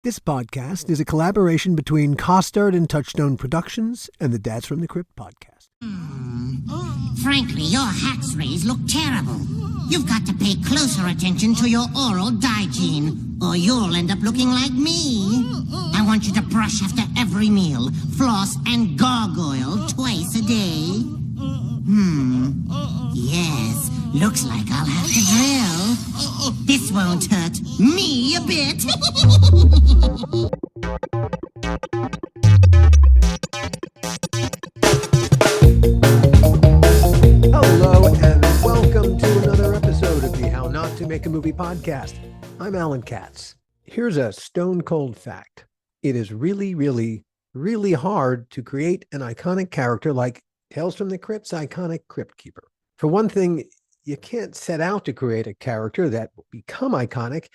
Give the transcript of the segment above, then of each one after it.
This podcast is a collaboration between Costard and Touchstone Productions and the Tales From The Crypt podcast. Frankly, your hack's rays look terrible. You've got to pay closer attention to your oral hygiene, or you'll end up looking like me. I want you to brush after every meal, floss and gargoyle twice a day. Yes, looks like I'll have to drill. This won't hurt me a bit. Hello and welcome to another episode of the How Not to Make a Movie podcast. I'm Alan Katz. Here's a stone cold fact. It is really hard to create an iconic character like Tales from the Crypt's iconic Crypt Keeper. For one thing, you can't set out to create a character that will become iconic.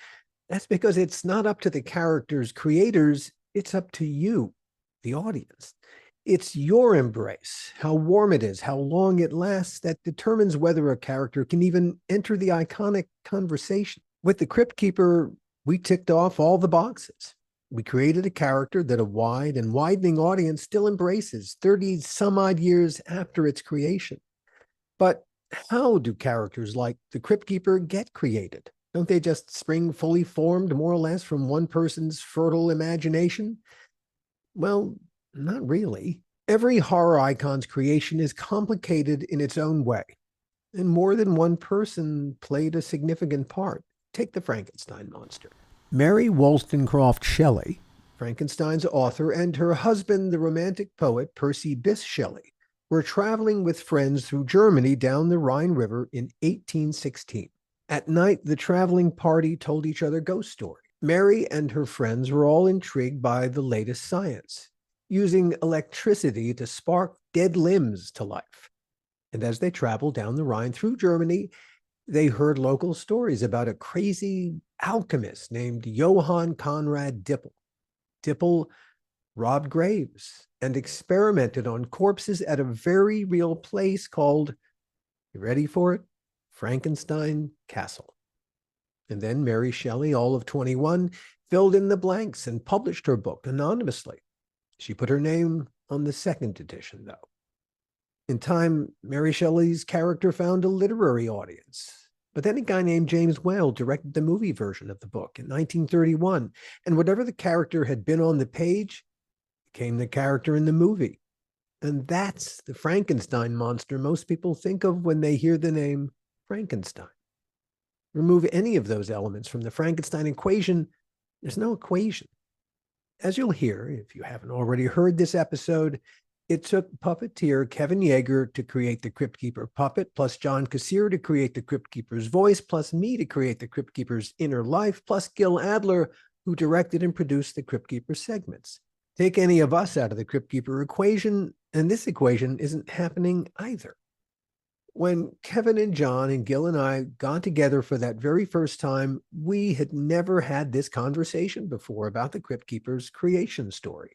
That's because it's not up to the character's creators, it's up to you, the audience. It's your embrace, how warm it is, how long it lasts, that determines whether a character can even enter the iconic conversation. With the Crypt Keeper, we ticked off all the boxes. We created a character that a wide and widening audience still embraces 30 some odd years after its creation. But how do characters like the Crypt Keeper get created? Don't they just spring fully formed, more or less, from one person's fertile imagination? Well, not really. Every horror icon's creation is complicated in its own way, and more than one person played a significant part. Take the Frankenstein monster. Mary Wollstonecraft Shelley, Frankenstein's author, and her husband, the romantic poet Percy Bysshe Shelley, were traveling with friends through Germany down the Rhine River in 1816. At night, the traveling party told each other ghost stories. Mary and her friends were all intrigued by the latest science, using electricity to spark dead limbs to life. And as they traveled down the Rhine through Germany, they heard local stories about a crazy alchemist named Johann Conrad Dippel. Dippel robbed graves and experimented on corpses at a very real place called, you ready for it? Frankenstein Castle. And then Mary Shelley, all of 21, filled in the blanks and published her book anonymously. She put her name on the second edition, though. In time, Mary Shelley's character found a literary audience. But then a guy named James Whale directed the movie version of the book in 1931, and whatever the character had been on the page became the character in the movie. And that's the Frankenstein monster most people think of when they hear the name Frankenstein. Remove any of those elements from the Frankenstein equation, there's no equation. As you'll hear, if you haven't already heard this episode, it took puppeteer Kevin Yeager to create the Crypt Keeper puppet, plus John Kassir to create the Crypt Keeper's voice, plus me to create the Crypt Keeper's inner life, plus Gil Adler, who directed and produced the Crypt Keeper segments. Take any of us out of the Crypt Keeper equation, and this equation isn't happening either. When Kevin and John and Gil and I got together for that very first time, we had never had this conversation before about the Crypt Keeper's creation story.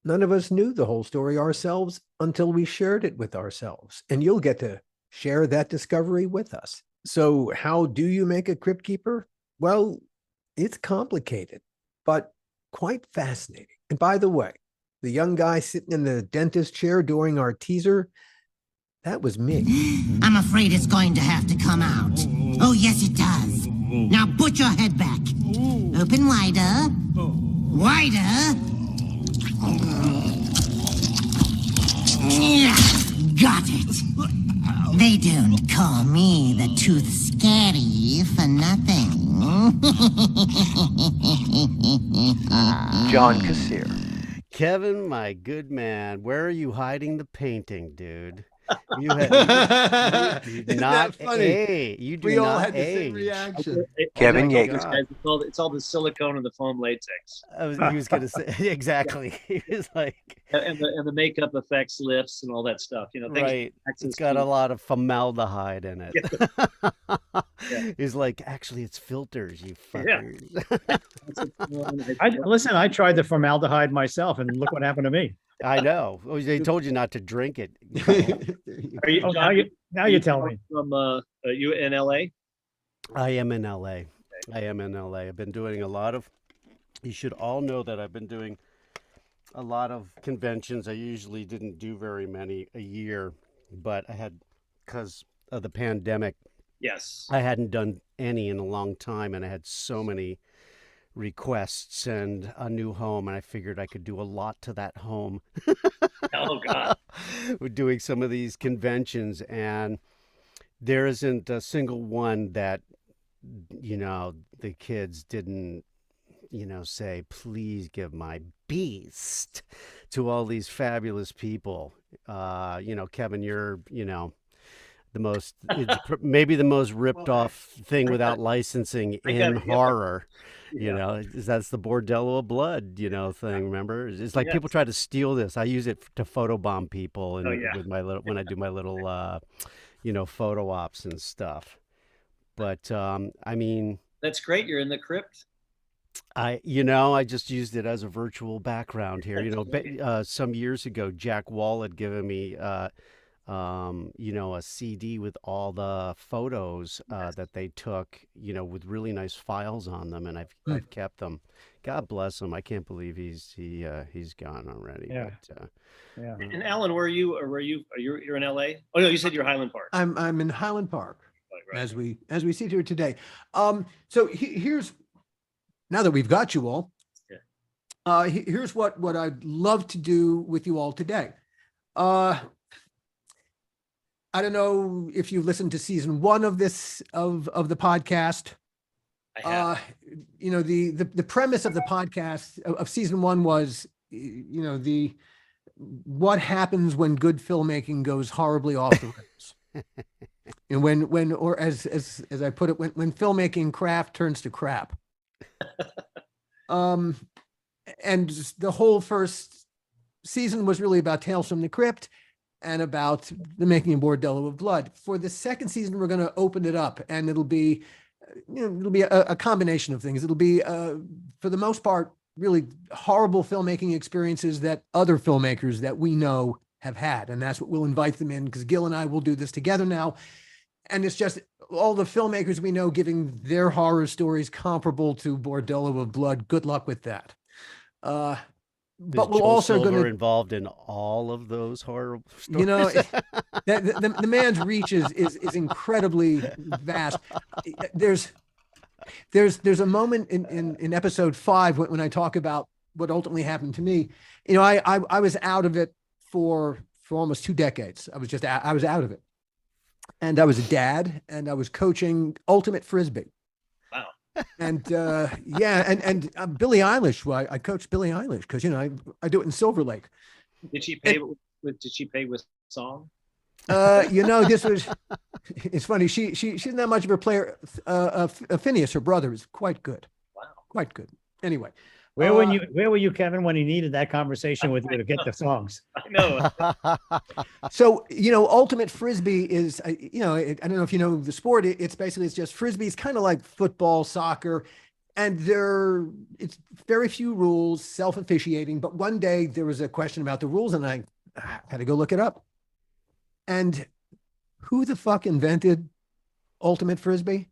None of us knew the whole story ourselves until we shared it with ourselves, and you'll get to share that discovery with us. So how do you make a Crypt Keeper? Well, it's complicated, but quite fascinating. And by the way, the young guy sitting in the dentist chair during our teaser, that was me. I'm afraid it's going to have to come out. Oh, yes, it does. Now put your head back. Open wider. Wider. Got it. They don't call me the Tooth Scary for nothing. John Kassir. Kevin, my good man, where are you hiding the painting, dude? You have you do Isn't not that funny? age. You do We not all had the same age. reaction. Kevin Yeager. Guys, it's all the silicone and the foam latex, He was going to say exactly. He was like, and the makeup effects lifts and all that stuff. You know, things right. It's got a lot of formaldehyde in it. Yeah. He's like, actually, it's filters, you Yeah. fuckers. Listen, I tried the formaldehyde myself, and look what happened to me. I know. Oh, they told you not to drink it. Are you, Oh, John, now you tell me. from you in LA? I am in LA. I am in LA. I've been doing a lot of You should all know that I've been doing a lot of conventions. I usually didn't do very many a year, but I had, because of the pandemic, Yes. I hadn't done any in a long time, and I had so many requests and a new home, and I figured I could do a lot to that home Oh God. with doing some of these conventions. And there isn't a single one that, the kids didn't, say, please give my beast to all these fabulous people. Kevin, you're, maybe the most ripped off thing without licensing in horror. Yeah. That's the bordello of blood, thing. Remember, it's like people Yes. try to steal this. I use it to photobomb people, Oh and yeah. with my little when I do my little photo ops and stuff. But I mean, That's great. You're in the crypt. I just used it as a virtual background here. That's great. Some years ago, Jack Wall had given me a CD with all the photos that they took, with really nice files on them, and I've kept them. God bless him. I can't believe he's gone already. Yeah. But, Yeah. And Alan, where are you? Or were you? You're in L.A.? Oh no, you said you're Highland Park. I'm in Highland Park Right. as we sit here today. So here's, now that we've got you all, here's what I'd love to do with you all today. I don't know if you listened to season 1 of this of the podcast. I have. The premise of the podcast of season 1 was, what happens when good filmmaking goes horribly off the rails. And when or as I put it, when filmmaking craft turns to crap. And the whole first season was really about Tales from the Crypt and about the making of Bordello of Blood. For the second season, we're going to open it up, and it'll be, a combination of things. It'll be, for the most part, really horrible filmmaking experiences that other filmmakers that we know have had, and that's what we'll invite them in, because Gil and I will do this together now. And it's just all the filmmakers we know giving their horror stories comparable to Bordello of Blood. Good luck with that. But we're Joel also Silver going to, involved in all of those horror stories. the man's reach is incredibly vast. There's a moment in episode 5 when I talk about what ultimately happened to me. I was out of it for almost 2 decades. I was out of it. And I was a dad, and I was coaching ultimate Frisbee. Wow. And and Billie Eilish. Well, I coached Billie Eilish because I do it in Silver Lake. Did she pay with? Did she pay with song? This was. It's funny. She isn't that much of a player. Phineas, her brother, is quite good. Wow. Quite good. Anyway. Where were you, Kevin, when he needed that conversation with you to get the songs? I know. So, ultimate Frisbee is, I don't know if you know the sport. It's just Frisbee. It's kind of like football, soccer, and it's very few rules, self-officiating. But one day there was a question about the rules, and I had to go look it up. And who the fuck invented ultimate Frisbee?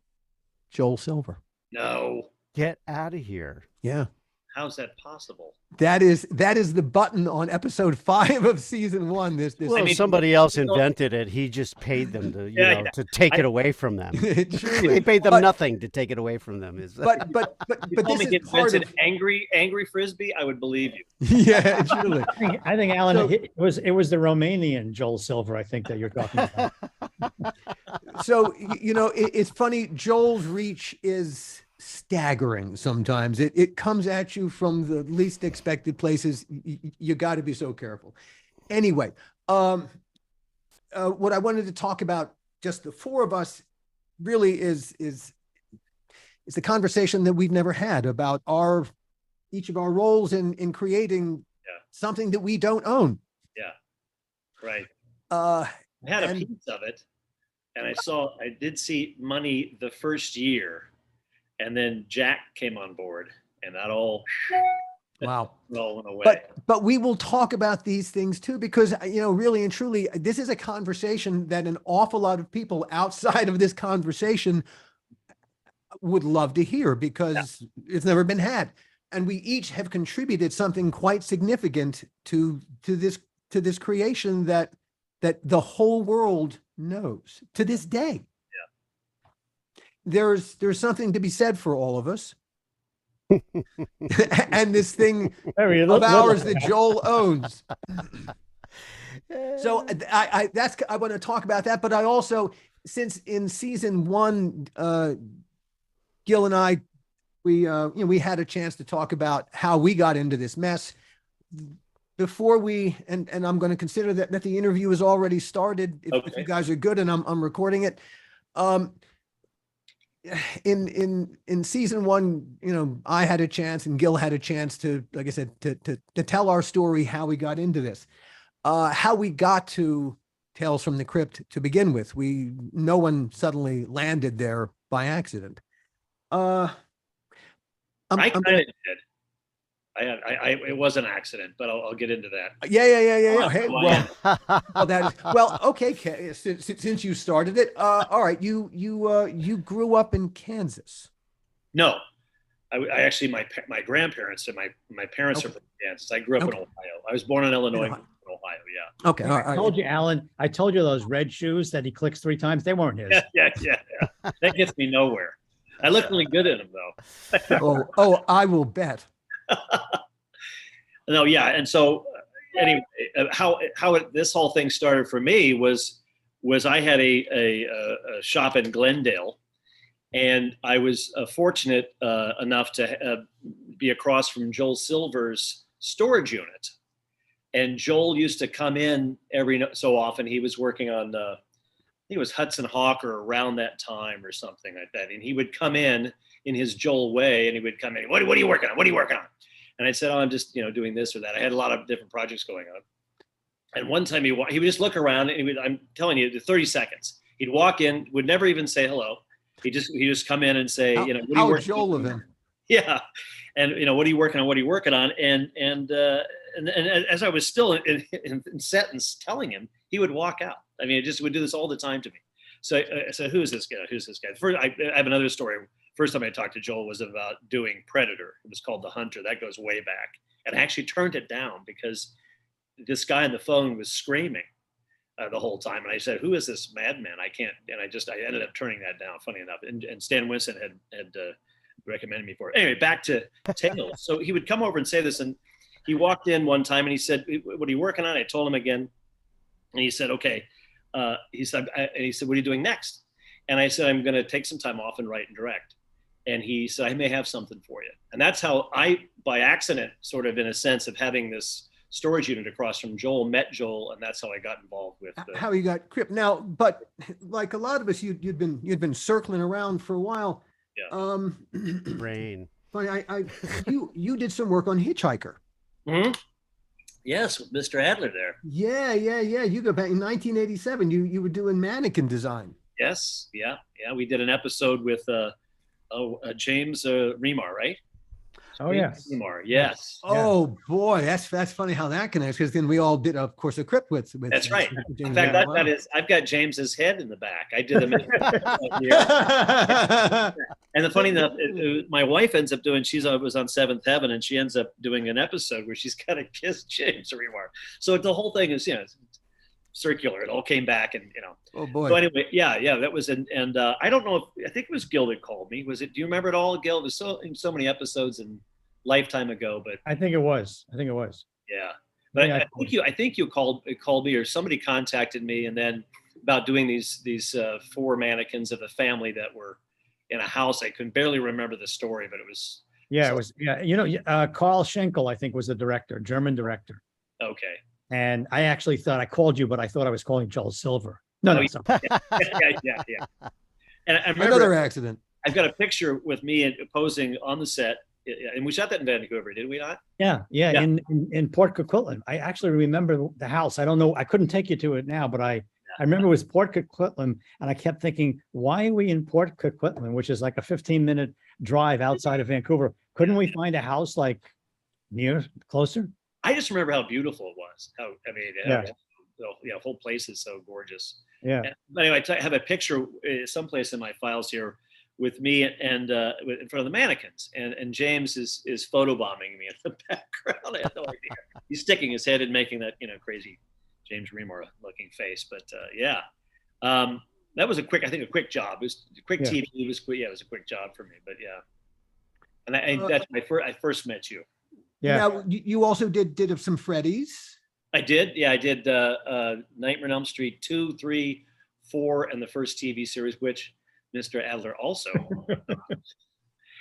Joel Silver. No. Get out of here. Yeah. How's that possible? That is the button on episode 5 of season 1. Well, somebody else invented it. He just paid them to, to take it away from them. They paid them nothing to take it away from them. But this is part of angry Frisbee. I would believe you. Yeah, truly. I think Alan, it was the Romanian Joel Silver, I think, that you're talking about. So, it's funny. Joel's reach is staggering sometimes. It comes at you from the least expected places. You got to be so careful. Anyway, what I wanted to talk about, just the 4 of us, really is the conversation that we've never had about each of our roles in creating something that we don't own. Yeah, right. I had a piece of it, and I did see money the first year. And then Jack came on board, and that all wow went away. But we will talk about these things too, because really and truly, this is a conversation that an awful lot of people outside of this conversation would love to hear, because it's never been had. we each have contributed something quite significant to this creation that the whole world knows to this day. There's something to be said for all of us. And this thing of ours that Joel owns. So I want to talk about that, but I also, since in season 1, Gil and I, we had a chance to talk about how we got into this mess before we, and I'm going to consider that the interview is already started. If you guys are good, and I'm recording it. In season 1, I had a chance and Gil had a chance to, like I said, to tell our story, how we got into this, how we got to Tales from the Crypt to begin with. No one suddenly landed there by accident. I kind of did. It was an accident, but I'll get into that. Yeah. Hey, okay. Since you started it, all right. You grew up in Kansas. No, I actually, my grandparents and my parents are from Kansas. I grew up in Ohio. I was born in Illinois, Ohio. Yeah. Okay. All right. I told you, Alan. I told you those red shoes that he clicks 3 times. They weren't his. Yeah. That gets me nowhere. I look really good in them, though. oh, I will bet. No, yeah, and so anyway, this whole thing started for me was I had a shop in Glendale, and I was fortunate enough to be across from Joel Silver's storage unit, and Joel used to come in every so often. He was working on I think it was Hudson Hawker around that time or something like that. And he would come in his Joel way, and he would come in, what are you working on? What are you working on? And I said, I'm just, doing this or that. I had a lot of different projects going on. And one time he would just look around, and I'm telling you, 30 seconds. He'd walk in, would never even say hello. He'd just come in and say, what are you working Joel of him. Yeah. And, what are you working on? What are you working on? And as I was still in sentence telling him, he would walk out. I mean, it just would do this all the time to me. So I said, who is this guy? Who's this guy? First, I have another story. First time I talked to Joel was about doing Predator. It was called The Hunter. That goes way back. And I actually turned it down because this guy on the phone was screaming the whole time. And I said, who is this madman? I can't. And I ended up turning that down, funny enough. And Stan Winston had recommended me for it. Anyway, back to Tales. So he would come over and say this. And he walked in one time and he said, what are you working on? I told him again. And he said, okay. He said, what are you doing next? And I said, I'm going to take some time off and write and direct. And he said, I may have something for you. And that's how I, by accident, sort of in a sense of having this storage unit across from Joel, met Joel, and that's how I got involved with how you got Crypt. Now, but like a lot of us, you'd been circling around for a while. Yeah. Rain. Funny, you did some work on Hitchhiker. Mm-hmm. Yes, with Mr. Adler there. Yeah. You go back in 1987. You were doing mannequin design. Yes. Yeah. We did an episode with James Remar, right? Oh, yes. Remar, yes. Oh boy, that's funny how that connects, because then we all did, of course, a Crypt with. That's right. In fact, that is, I've got James's head in the back. I did them. And the funny enough, my wife ends up doing. Was on Seventh Heaven, and she ends up doing an episode where she's got to kiss James Remar. So the whole thing is, circular. It all came back, and Oh boy. So anyway, yeah, that was and I don't know if I think it was Gil that called me. Was it? Do you remember it all, Gil? There's so many episodes and lifetime ago, but I think it was. Yeah, but yeah, I think you called me, or somebody contacted me, and then about doing these 4 mannequins of a family that were in a house. I can barely remember the story, but it was. Yeah, it was. Yeah, Carl Schenkel, I think, was the director, German director. Okay. And I actually thought I called you, but I thought I was calling Joel Silver. No. Yeah. And I remember another accident. I've got a picture with me posing on the set, and we shot that in Vancouver, did we not? Yeah. In Port Coquitlam. I actually remember the house. I don't know. I couldn't take you to it now, but I remember it was Port Coquitlam, and I kept thinking, why are we in Port Coquitlam, which is like a 15-minute drive outside of Vancouver? Couldn't we find a house like closer? I just remember how beautiful it was. The whole place is so gorgeous. Yeah. But anyway, I have a picture someplace in my files here with me and in front of the mannequins, and James is photobombing me in the background. I have no idea. He's sticking his head and making that crazy James Remar looking face. But that was a quick job. It was a quick TV. It was quick. Yeah, it was a quick job for me. But yeah, and that's I first met you. Yeah. Now you also did some Freddy's. I did. Yeah, I did Nightmare on Elm Street 2, 3, 4, and the first TV series, which Mr. Adler also.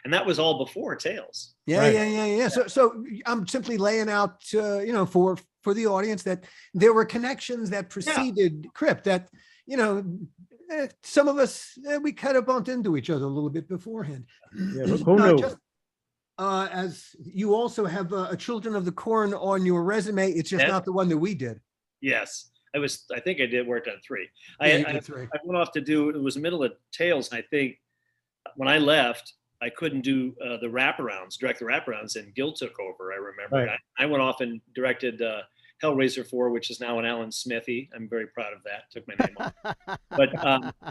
And that was all before Tales. Yeah, Right. yeah. So I'm simply laying out, for the audience that there were connections that preceded Crypt that, some of us, we kind of bumped into each other a little bit beforehand. Yeah, who knew? As you also have a Children of the Corn on your resume, it's just not the one that we did. Yes, I think I did work on 3. Yeah, you I did 3. I went off to do. It was the middle of Tales, and I think when I left, I couldn't do direct the wraparounds, and Gil took over. I remember. Right. I went off and directed Hellraiser 4, which is now an Alan Smithy. I'm very proud of that. Took my name off. But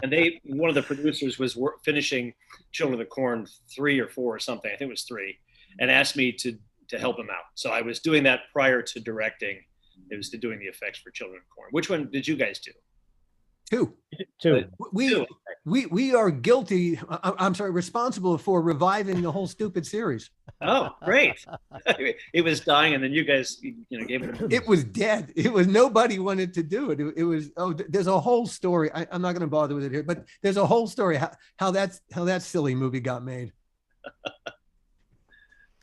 and one of the producers was finishing Children of the Corn 3 or 4 or something. I think it was 3, and asked me to help him out. So I was doing that prior to directing. It was to doing the effects for Children of the Corn. Which one did you guys do? 2. We are guilty. I'm sorry, responsible for reviving the whole stupid series. Oh, great! It was dying, and then you guys, gave it. It was dead. It was nobody wanted to do it. It was. There's a whole story. I'm not going to bother with it here, but there's a whole story how that silly movie got made.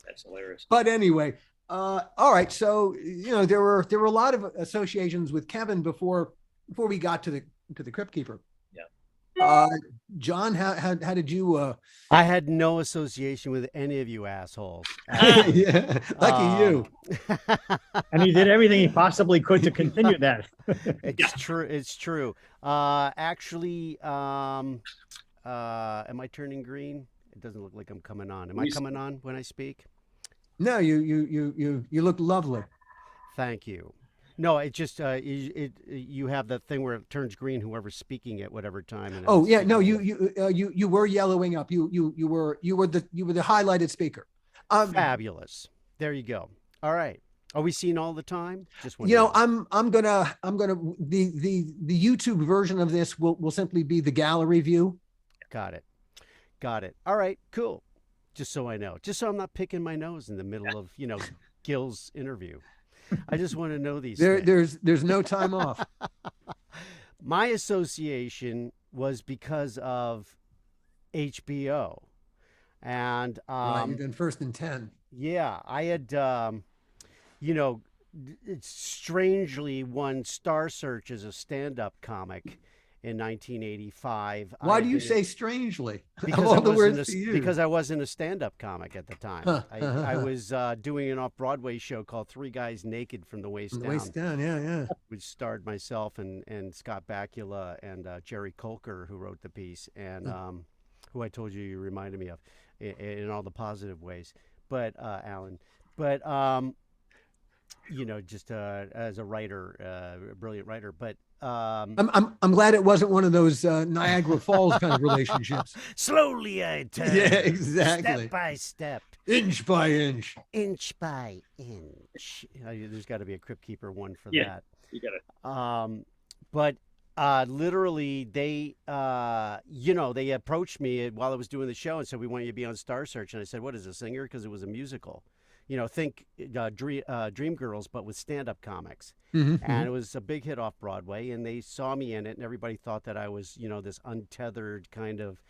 That's hilarious. But anyway, all right. So there were a lot of associations with Kevin before we got to the Crypt Keeper. Yeah. John, how did you? I had no association with any of you assholes. Yeah, lucky you. And he did everything he possibly could to continue that. It's true. It's true. Actually, am I turning green? It doesn't look like I'm coming on. Am I coming on when I speak? No, you look lovely. Thank you. No, it just you have that thing where it turns green. Whoever's speaking at whatever time. And Oh yeah, no, you were yellowing up. You were the highlighted speaker. Fabulous. There you go. All right. Are we seen all the time? Just one. I'm gonna the YouTube version of this will simply be the gallery view. Got it. All right. Cool. Just so I know. Just so I'm not picking my nose in the middle of Gil's interview. I just want to know these things. There's no time off. My association was because of HBO, and Right, you've been first and 10. yeah, I had it's strangely won Star Search as a stand-up comic in 1985. Why do you say strangely? Because All the words to use. because I wasn't a stand-up comic at the time. I was doing an off-Broadway show called Three Guys Naked from the Waist Down. Waist down, yeah. Which starred myself and Scott Bakula and Jerry Colker, who wrote the piece, and who I told you reminded me of in all the positive ways. But Alan, just as a writer, a brilliant writer, but. I'm glad it wasn't one of those Niagara Falls kind of relationships. Slowly I turn. Yeah, exactly. Step by step. Inch by inch. Inch by inch. There's got to be a Crypt Keeper one for Yeah, that. you got it. But literally, they approached me while I was doing the show and said, "We want you to be on Star Search." And I said, "What is a singer?" Because it was a musical. Think Dreamgirls, but with stand-up comics. And it was a big hit off Broadway, and they saw me in it, and everybody thought that I was, this untethered kind of,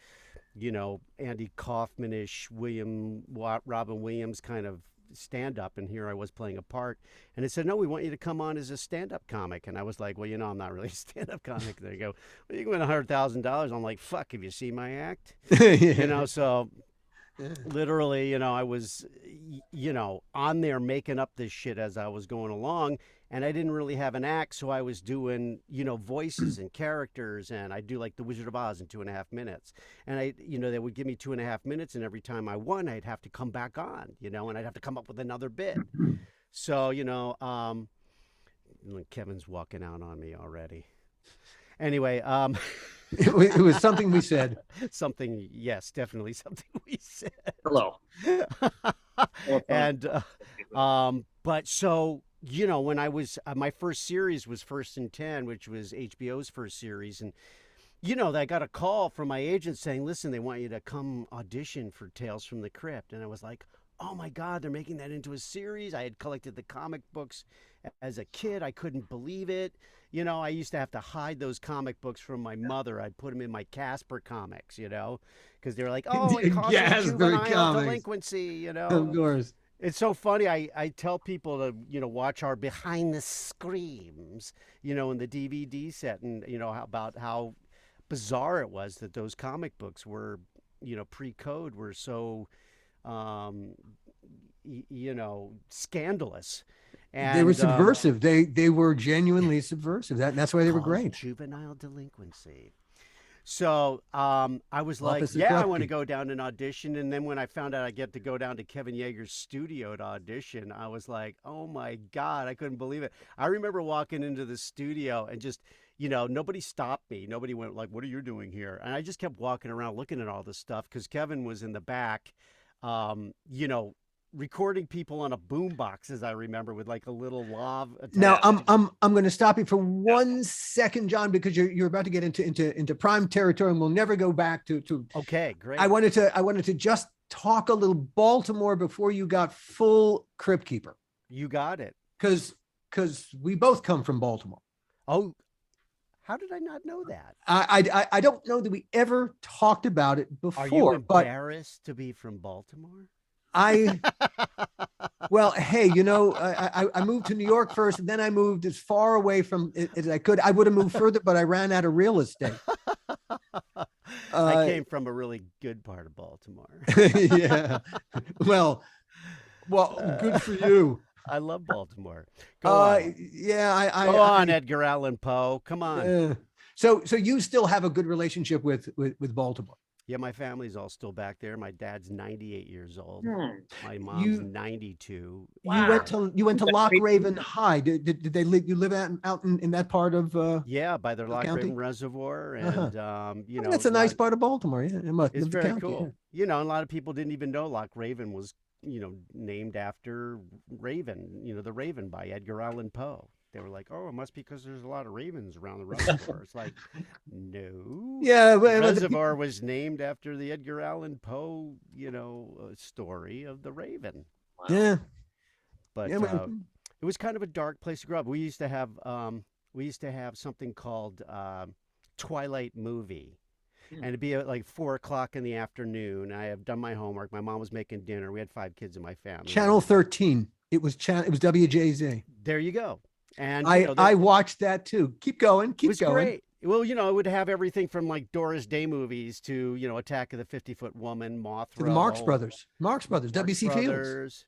Andy Kaufman-ish, Robin Williams kind of stand-up, and here I was playing a part. And they said, "No, we want you to come on as a stand-up comic." And I was like, "Well, I'm not really a stand-up comic." They go, "Well, you can win $100,000. I'm like, "Fuck, have you seen my act?" So... Literally, I was, on there making up this shit as I was going along, and I didn't really have an act, so I was doing, voices and characters, and I'd do like The Wizard of Oz in 2.5 minutes, and they would give me 2.5 minutes, and every time I won, I'd have to come back on, and I'd have to come up with another bit. So, Kevin's walking out on me already. Anyway, It was something we said. Something, yes, definitely something we said. Hello. And but so when I was my first series was First and 10, which was HBO's first series, and I got a call from my agent saying, listen, they want you to come audition for Tales from the Crypt. And I was like, oh my God, they're making that into a series. I had collected the comic books as a kid. I couldn't believe it. I used to have to hide those comic books from my mother. I'd put them in my Casper comics, because they were like, oh, it causes Casper juvenile comics. delinquency, Of course. It's so funny. I tell people to, watch our behind the screams, in the DVD set, and, about how bizarre it was that those comic books were, pre-code were so, scandalous. And They were subversive. They were genuinely subversive. That's why they were great. Juvenile delinquency. So I was like, Officer yeah, I Krupke. want to go down and audition. And then when I found out I get to go down to Kevin Yeager's studio to audition, I was like, oh my God, I couldn't believe it. I remember walking into the studio and just, nobody stopped me. Nobody went like, what are you doing here? And I just kept walking around looking at all this stuff because Kevin was in the back, recording people on a boombox, as I remember, with like a little lav attached. Now I'm going to stop you for 1 second, John, because you're about to get into prime territory, and we'll never go back to. Okay, great. I wanted to just talk a little Baltimore before you got full Crypt Keeper, You got it. because we both come from Baltimore. Oh, how did I not know that? I don't know that we ever talked about it before. Are you but embarrassed to be from Baltimore? Well, hey, I moved to New York first, and then I moved as far away from it as I could. I would have moved further, but I ran out of real estate. I came from a really good part of Baltimore. Yeah. Well, good for you. I love Baltimore. Go on. Yeah, Go on, Edgar Allan Poe. Come on. So you still have a good relationship with Baltimore? Yeah, my family's all still back there. My dad's 98 years old. Hmm. My mom's 92. You went to Loch Raven High. Did they live? You live out in that part of? Yeah, by the Loch county? Raven Reservoir, and That's a nice part of Baltimore. Yeah, It's very county, cool. yeah. And a lot of people didn't even know Loch Raven was, named after Raven. The Raven by Edgar Allan Poe. They were like, oh, it must be because there's a lot of ravens around the reservoir. It's like, no. Yeah, The but reservoir was named after the Edgar Allan Poe, story of the Raven. yeah. But Yeah, it was kind of a dark place to grow up. We used to have something called Twilight Movie. And it'd be at like 4:00 in the afternoon. I have done my homework. My mom was making dinner. We had 5 kids in my family. Channel 13. It was WJZ. There you go. And I watched that too. Keep going. it Keep was going. great. Well, it would have everything from like Doris Day movies to, Attack of the 50-Foot Woman, Mothra. To the Marx whole- Brothers. Marx Brothers. W.C. Fields. Brothers,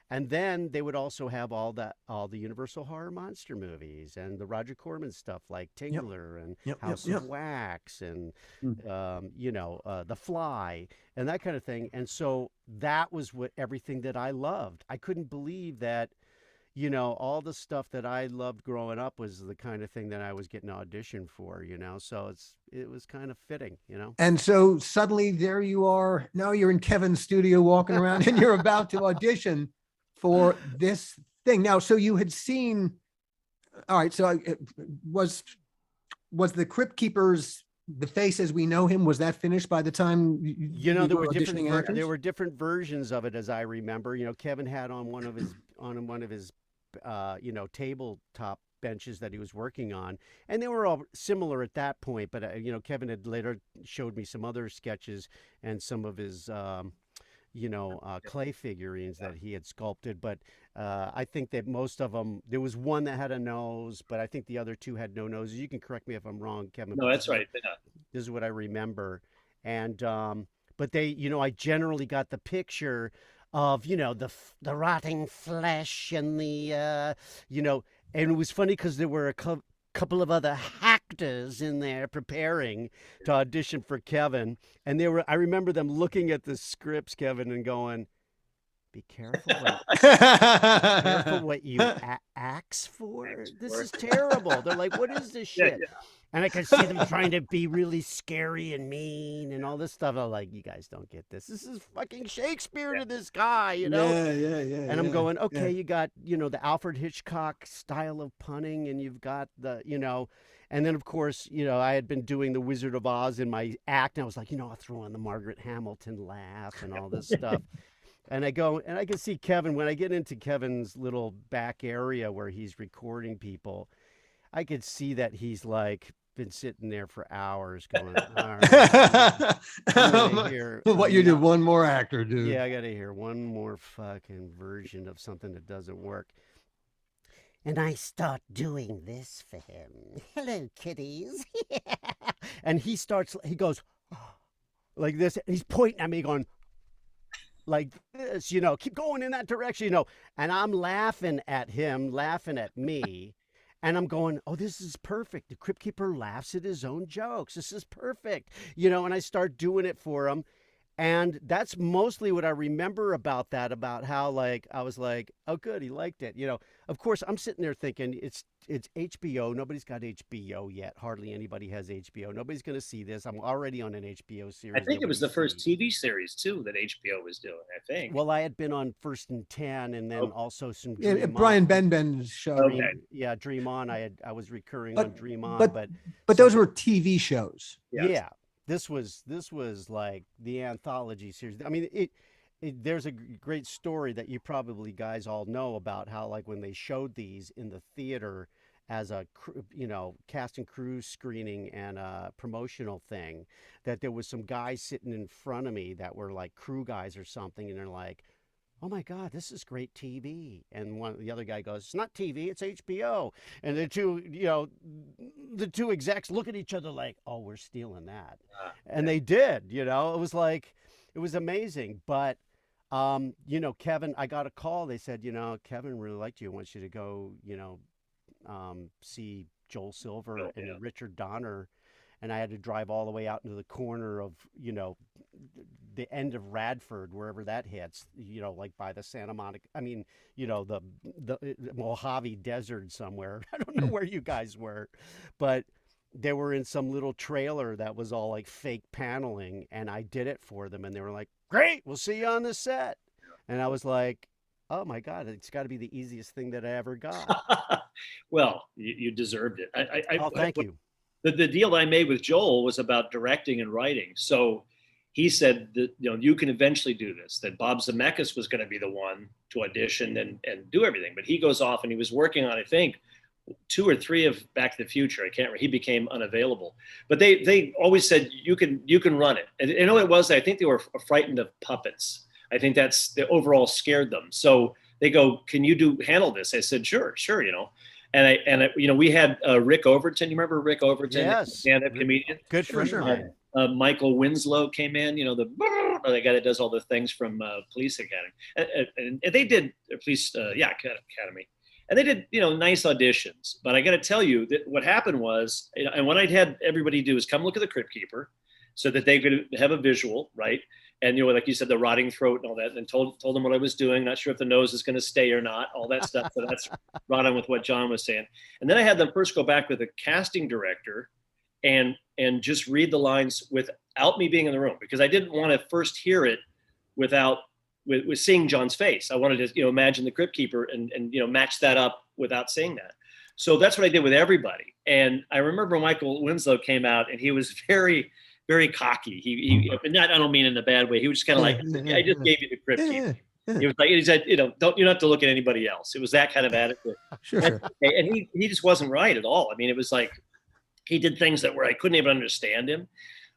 and then they would also have all the Universal Horror Monster movies and the Roger Corman stuff like Tingler and House of Wax and The Fly and that kind of thing. And so that was everything that I loved. I couldn't believe that all the stuff that I loved growing up was the kind of thing that I was getting auditioned for, so it was kind of fitting, And so suddenly there you are. Now you're in Kevin's studio walking around and you're about to audition for this thing. Now, so you had seen, all right. So was the Crypt Keeper's The Face as We Know Him, was that finished by the time there were were auditioning actors? there were different versions of it, as I remember. Kevin had on one of his tabletop benches that he was working on, and they were all similar at that point. But Kevin had later showed me some other sketches and some of his clay figurines that he had sculpted. But I think that most of them, there was one that had a nose, but I think the other two had no noses. You can correct me if I'm wrong, Kevin. No, that's right. Yeah. This is what I remember. And but they, I generally got the picture of, the rotting flesh and the, and it was funny because there were a couple of other actors in there preparing to audition for Kevin. And I remember them looking at the scripts, Kevin, and going, be careful what you ask for. This is terrible. They're like, what is this shit? Yeah. And I could see them trying to be really scary and mean and all this stuff. I'm like, you guys don't get this. This is fucking Shakespeare to this guy, you know? Yeah. And I'm going, okay, yeah. you got, the Alfred Hitchcock style of punning, and you've got and then of course, I had been doing the Wizard of Oz in my act, and I was like, I'll throw in the Margaret Hamilton laugh and all this stuff. And I go, and I can see Kevin, when I get into Kevin's little back area where he's recording people, I could see that he's like been sitting there for hours going, all right, What you did, one more actor, dude. yeah, I got to hear one more fucking version of something that doesn't work. And I start doing this for him. Hello, kiddies. And he goes, like this. And he's pointing at me going, like this, keep going in that direction, And I'm laughing at him, laughing at me. And I'm going, oh, this is perfect. The Crypt Keeper laughs at his own jokes. This is perfect. And I start doing it for him. And that's mostly what I remember about that, about how, like, I was like, oh, good, he liked it. Of course, I'm sitting there thinking it's HBO. Nobody's got HBO yet. Hardly anybody has HBO. Nobody's going to see this. I'm already on an HBO series. I think it was the first TV series, too, that HBO was doing, I think. Well, I had been on First and 10, and then also some Dream Brian Ben's show. Dream On. I was recurring on Dream On. But those were TV shows. Yeah. This was like the anthology series. I mean, there's a great story that you probably guys all know about how, like, when they showed these in the theater as a cast and crew screening and a promotional thing, that there was some guys sitting in front of me that were like crew guys or something, and they're like, oh my God, this is great TV. And the other guy goes, it's not TV, it's HBO. And the two execs look at each other like, oh, we're stealing that. And they did, it was amazing. But, Kevin, I got a call. They said, Kevin really liked you, wants you to go, see Joel Silver and Richard Donner. And I had to drive all the way out into the corner of, the end of Radford, wherever that hits, like by the Santa Monica, the Mojave Desert somewhere. I don't know where you guys were, but they were in some little trailer that was all like fake paneling, and I did it for them, and they were like, great, we'll see you on the set. And I was like, oh my God, it's got to be the easiest thing that I ever got. Well, you deserved it. Thank you. The deal I made with Joel was about directing and writing. So he said that, you can eventually do this, that Bob Zemeckis was going to be the one to audition and do everything. But he goes off and he was working on, I think, 2 or 3 of Back to the Future. I can't remember. He became unavailable. But they always said, you can run it. And it was, I think they were frightened of puppets. I think that's the overall scared them. So they go, can you handle this? I said, sure. And we had Rick Overton. You remember Rick Overton? Yes. Stand-up comedian. Good friend of mine. Michael Winslow came in, the guy that does all the things from Police Academy. And they did Academy. And they did, nice auditions. But I got to tell you that what happened was, and what I'd had everybody do is come look at the Crypt Keeper so that they could have a visual, right? And, like you said, the rotting throat and all that, and told them what I was doing. Not sure if the nose is going to stay or not, all that stuff. So that's right on with what John was saying. And then I had them first go back with a casting director and just read the lines without me being in the room, because I didn't want to first hear it with seeing John's face. I wanted to, imagine the Crypt Keeper and match that up without seeing that. So that's what I did with everybody. And I remember Michael Winslow came out and he was very, very cocky. He not, I don't mean in a bad way. He was just kind of like, I just gave you the Crypt Keeper. He was like, he said, you don't have to look at anybody else. It was that kind of attitude. Sure. And he just wasn't right at all. I mean, it was like, he did things that I couldn't even understand him.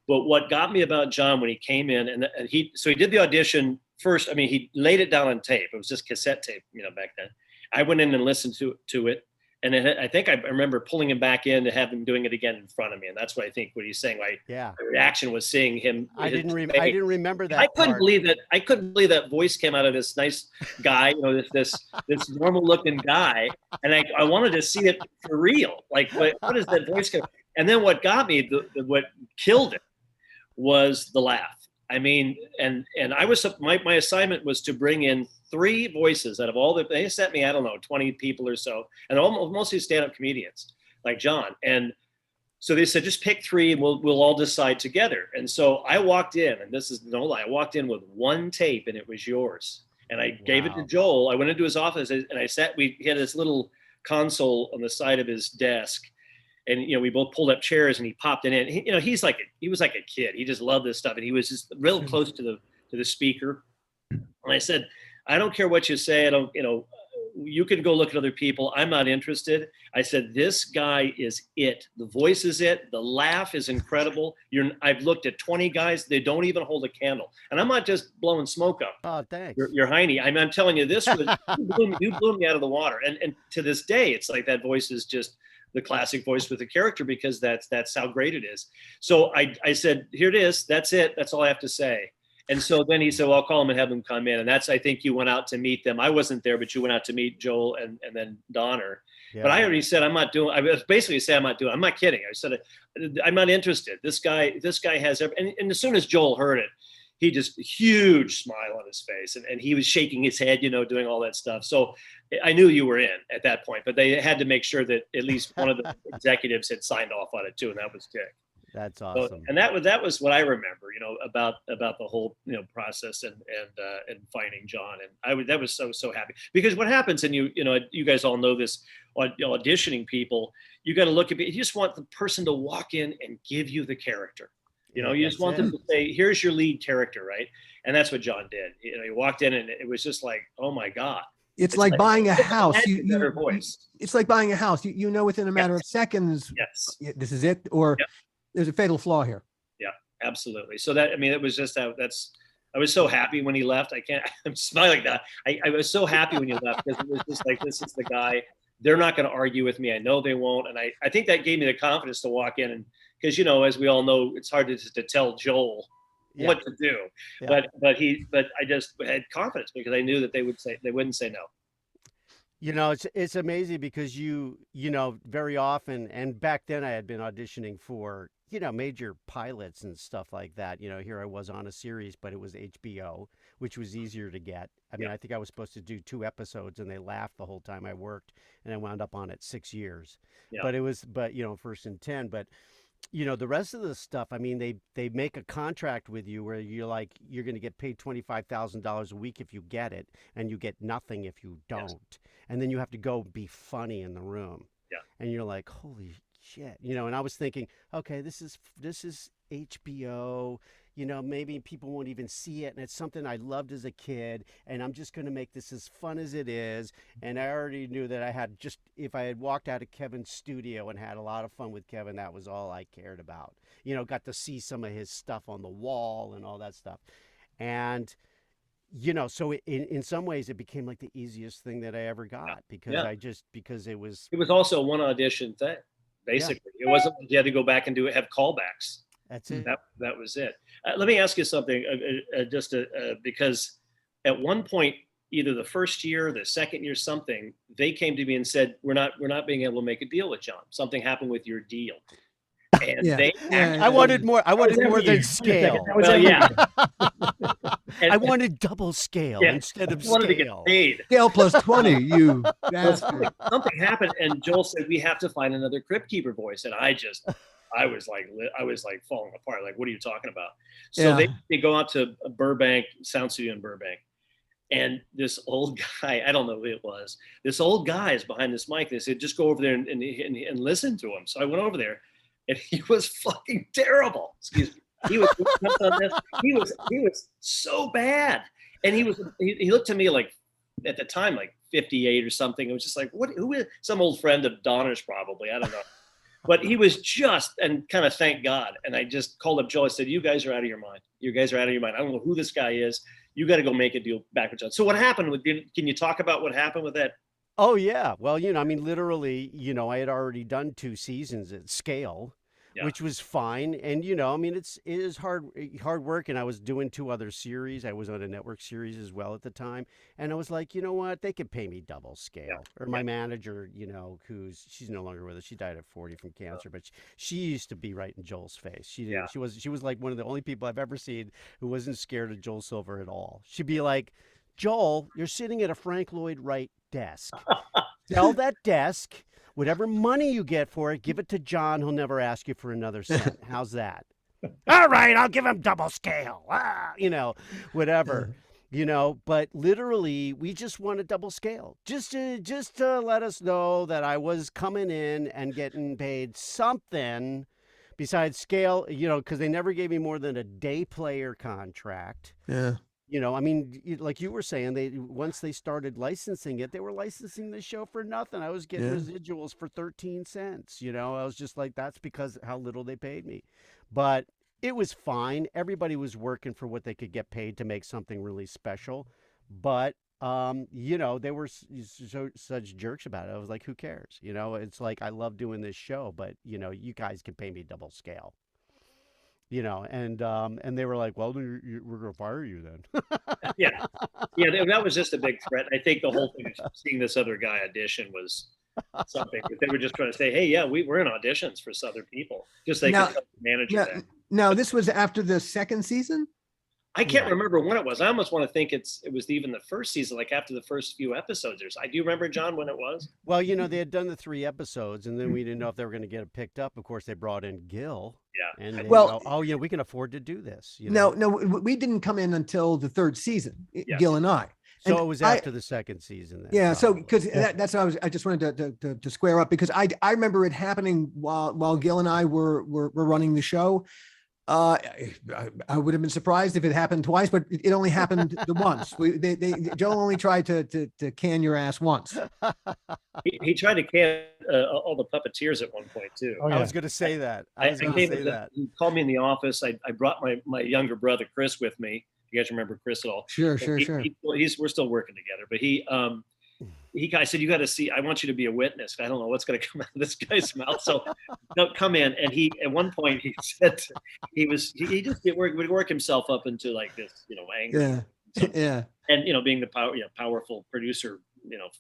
But what got me about John when he came in, and he did the audition first. I mean, he laid it down on tape. It was just cassette tape, back then. I went in and listened to it. And then I think I remember pulling him back in to have him doing it again in front of me. And that's what I think what he's saying. My reaction was seeing him. I didn't remember that. I couldn't believe that. I couldn't believe that voice came out of this nice guy, this normal looking guy. And I wanted to see it for real. Like, what is that voice? And then what got me, what killed it was the laugh. I mean, and I was, my assignment was to bring in 3 voices out of all they sent me, I don't know, 20 people or so, and mostly stand-up comedians like John. And So they said, just pick 3 and we'll all decide together. And so I walked in, and this is no lie, I walked in with 1 tape and it was yours. And I gave it to Joel. I went into his office and I sat, he had this little console on the side of his desk. And, we both pulled up chairs and he popped it in. He was like a kid. He just loved this stuff. And he was just real close to the speaker. And I said, I don't care what you say. I don't, you can go look at other people. I'm not interested. I said, this guy is it. The voice is it. The laugh is incredible. I've looked at 20 guys. They don't even hold a candle. And I'm not just blowing smoke up. Oh, thanks. You're Heine. I'm telling you, this was, you blew me out of the water. And to this day, it's like that voice is just the classic voice with the character, because that's how great it is. So I said, here it is. That's it. That's all I have to say. And so then he said, well, I'll call him and have him come in. And I think you went out to meet them. I wasn't there, but you went out to meet Joel and then Donner. Yeah. But I already said, I'm not kidding. I said, I'm not interested. This guy has, and as soon as Joel heard it, he just huge smile on his face. And he was shaking his head, doing all that stuff. So I knew you were in at that point, but they had to make sure that at least one of the executives had signed off on it too. And that was Dick. That's awesome. So, and that was what I remember, about the whole process and finding John. And that was so happy, because what happens, and you guys all know this, auditioning people, you got to look at it. You just want the person to walk in and give you the character. You just want them to say, here's your lead character, right? And that's what John did. He walked in and it was just like, oh my God. It's like buying a house. It's like buying a house. Within a matter of seconds, this is it, or there's a fatal flaw here. Yeah, absolutely. So it was just I was so happy when he left. I'm smiling now. I was so happy when he left, because it was just like, this is the guy. They're not going to argue with me. I know they won't. And I think that gave me the confidence to walk in, and because, as we all know, it's hard to tell Joel what to do, but I just had confidence, because I knew that they wouldn't say no. It's amazing, because very often, and back then I had been auditioning for, major pilots and stuff like that. Here I was on a series, but it was HBO, which was easier to get. I think I was supposed to do 2 episodes, and they laughed the whole time I worked, and I wound up on it 6 years. Yeah. But first and 10, but the rest of the stuff, they make a contract with you where you're going to get paid $25,000 a week if you get it, and you get nothing if you don't. Yes. And then you have to go be funny in the room. Yeah. And you're like, holy shit. And I was thinking, okay, this is HBO, maybe people won't even see it. And it's something I loved as a kid, and I'm just going to make this as fun as it is. And I already knew that if I had walked out of Kevin's studio and had a lot of fun with Kevin, that was all I cared about. Got to see some of his stuff on the wall and all that stuff. And, so in some ways it became like the easiest thing that I ever got, because it was also one audition thing. Basically, it wasn't you had to go back and have callbacks. That's it. That was it. Let me ask you something, because at one point, either the first year, the second year, something, they came to me and said, we're not being able to make a deal with John. Something happened with your deal. And I wanted more. I wanted more than scale. I wanted double scale instead of scale. Wanted to get paid. Scale plus 20. Something happened, and Joel said, we have to find another Crypt Keeper voice. And I was like falling apart. Like, what are you talking about? So they go out to Burbank, Sound Studio in Burbank. And this old guy, I don't know who it was. This old guy is behind this mic. They said, just go over there and listen to him. So I went over there, and he was fucking terrible. Excuse me. He was so bad. And he looked to me like, at the time, like 58 or something. It was just like, who is some old friend of Donner's probably, I don't know. But he was and kind of thank God. And I just called up Joe. I said, you guys are out of your mind. You guys are out of your mind. I don't know who this guy is. You got to go make a deal back with John. So what happened can you talk about what happened with that? Oh yeah. Well, literally, I had already done 2 seasons at scale. Yeah. Which was fine. And, it is hard work. And I was doing 2 other series. I was on a network series as well at the time. And I was like, you know what? They could pay me double scale. Yeah. Or my manager, she's no longer with us. She died at 40 from cancer, but she used to be right in Joel's face. She was like one of the only people I've ever seen who wasn't scared of Joel Silver at all. She'd be like, Joel, you're sitting at a Frank Lloyd Wright desk. Sell that desk. Whatever money you get for it, give it to John. He'll never ask you for another cent. How's that? All right, I'll give him double scale. Whatever. But literally, we just want a double scale, just to let us know that I was coming in and getting paid something besides scale, because they never gave me more than a day player contract. Yeah. I mean, like you were saying, once they started licensing it, they were licensing the show for nothing. I was getting residuals for 13 cents. I was just like, that's because how little they paid me. But it was fine. Everybody was working for what they could get paid to make something really special. But, they were such jerks about it. I was like, who cares? It's like, I love doing this show, but, you guys can pay me double scale. And they were like, well, we're going to fire you then. Yeah. That was just a big threat. I think the whole thing of seeing this other guy audition was something. They were just trying to say, hey, yeah, we're in auditions for other people. Just they could manage that. Now, this was after the second season? I can't remember when it was. I almost want to think it was even the first season, like after the first few episodes. I do remember, John, when it was. Well, they had done the 3 episodes, and then we didn't know if they were going to get it picked up. Of course, they brought in Gil. Yeah. And well, we can afford to do this. No, we didn't come in until the 3rd season, Gil and I. So it was after the 2nd season. Then, yeah. So because that's what I just wanted to square up, because I remember it happening while Gil and I were running the show. I would have been surprised if it happened twice, but it only happened the once. Joe only tried to can your ass once. He tried to can all the puppeteers at one point too. Oh, yeah. I was going to say that. I was going to say that. He called me in the office. I brought my younger brother Chris with me. You guys remember Chris at all? Sure. We're still working together, but I said, you got to see, I want you to be a witness. I don't know what's going to come out of this guy's mouth. So don't come in. And at one point he said he just would work himself up into like this, anger. Yeah. And, being the powerful producer,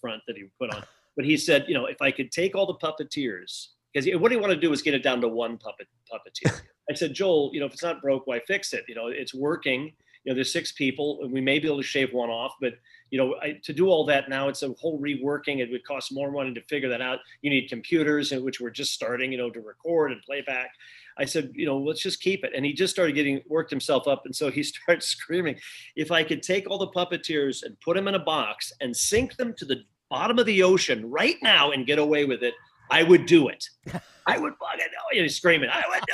front that he put on. But he said, if I could take all the puppeteers, because what he wanted to do was get it down to one puppeteer. I said, Joel, if it's not broke, why fix it? It's working. There's 6 people, and we may be able to shave one off, but to do all that now, it's a whole reworking. It would cost more money to figure that out. You need computers, which we're just starting, to record and play back. I said, let's just keep it. And he just started worked himself up. And so he started screaming, if I could take all the puppeteers and put them in a box and sink them to the bottom of the ocean right now and get away with it, I would do it. I would fucking know. He's screaming, I would do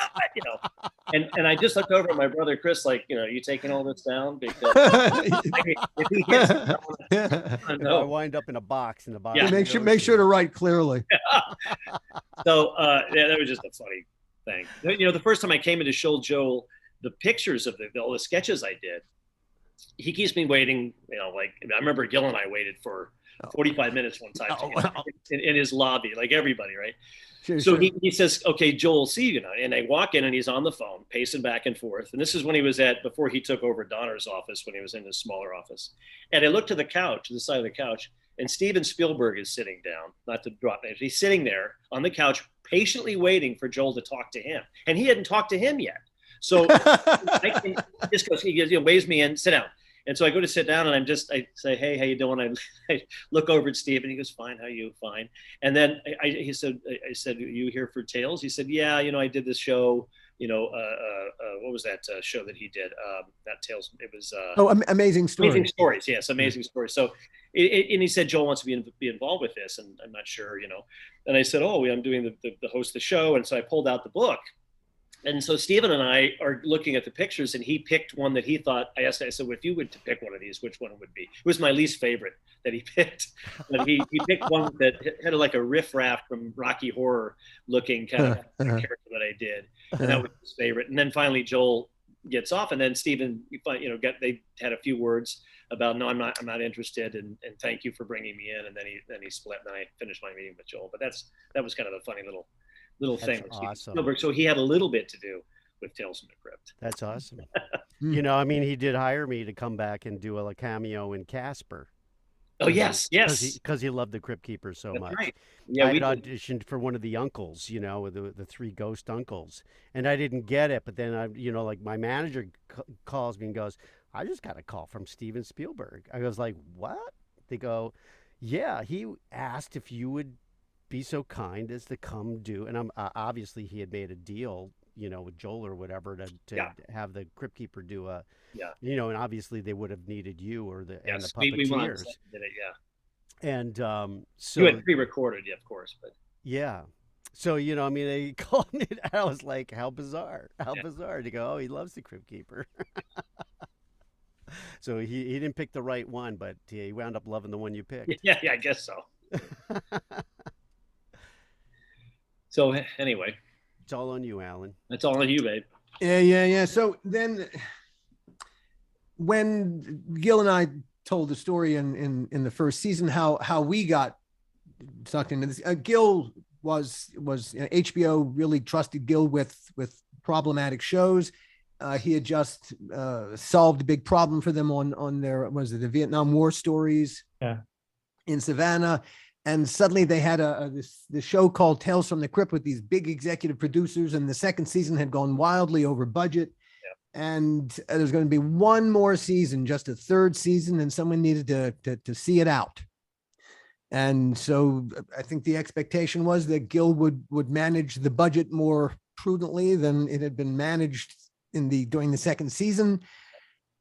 it, And I just looked over at my brother Chris, like, you taking all this down? Because if he gets it, I wind up in a box in the bottom. Yeah. Make sure to write clearly. So that was just a funny thing. The first time I came in to show Joel the pictures of all the sketches I did, he keeps me waiting. Like I remember Gil and I waited for 45 minutes one time in his lobby, like everybody, right? Sure. He says, okay, Joel, see you now. And I walk in and he's on the phone, pacing back and forth. And this is when he was before he took over Donner's office, when he was in his smaller office. And I looked to the side of the couch, and Steven Spielberg is sitting down, not to drop names. He's sitting there on the couch, patiently waiting for Joel to talk to him. And he hadn't talked to him yet. So he goes, waves me in, sit down. And so I go to sit down, and I say, hey, how you doing? I look over at Steve, and he goes, fine, how are you? Fine. And then I said, are you here for Tales? He said, yeah, I did this show, what was that show that he did? Not Tales, it was... Amazing Stories. Amazing Stories, yes, Amazing Stories. So, and he said, Joel wants to be involved with this, and I'm not sure, And I said, I'm doing the host of the show, and so I pulled out the book. And so Stephen and I are looking at the pictures, and he picked one that he thought. I said, well, if you were to pick one of these, which one it would be? It was my least favorite that he picked. But he picked one that had like a riffraff from Rocky Horror looking kind of character that I did, and that was his favorite. And then finally Joel gets off, and then Stephen, they had a few words about, no, I'm not interested, and thank you for bringing me in. And then he split, and then I finished my meeting with Joel. But that was kind of a funny little thing. Awesome. Spielberg. So he had a little bit to do with Tales from the Crypt. That's awesome. He did hire me to come back and do a cameo in Casper. Oh, yes. Because he loved the Crypt Keeper so That's much. Right. Yeah, I had auditioned for one of the uncles, with the 3 ghost uncles, and I didn't get it. But then my manager calls me and goes, I just got a call from Steven Spielberg. I was like, what? They go, yeah, he asked if you would be so kind as to come do, and obviously he had made a deal, with Joel or whatever to have the Crypt Keeper do a, and obviously they would have needed you or and the we went on puppeteers. set and did it, And so you had pre-recorded, of course, but yeah. So, they called me, and I was like, how bizarre, bizarre. To go, oh, he loves the Crypt Keeper. So he didn't pick the right one, but he wound up loving the one you picked. yeah, I guess so. So anyway, It's all on you, Alan. that's all on you, babe. Yeah. So then when Gil and I told the story in the first season, how we got sucked into this, Gil was HBO really trusted Gil with problematic shows. He had just solved a big problem for them on their, the Vietnam War stories in Savannah. And suddenly they had this show called Tales from the Crypt with these big executive producers. And the second season had gone wildly over budget. And there's going to be one more season, just a third season, and someone needed to see it out. And so I think the expectation was that Gil would manage the budget more prudently than it had been managed during the second season.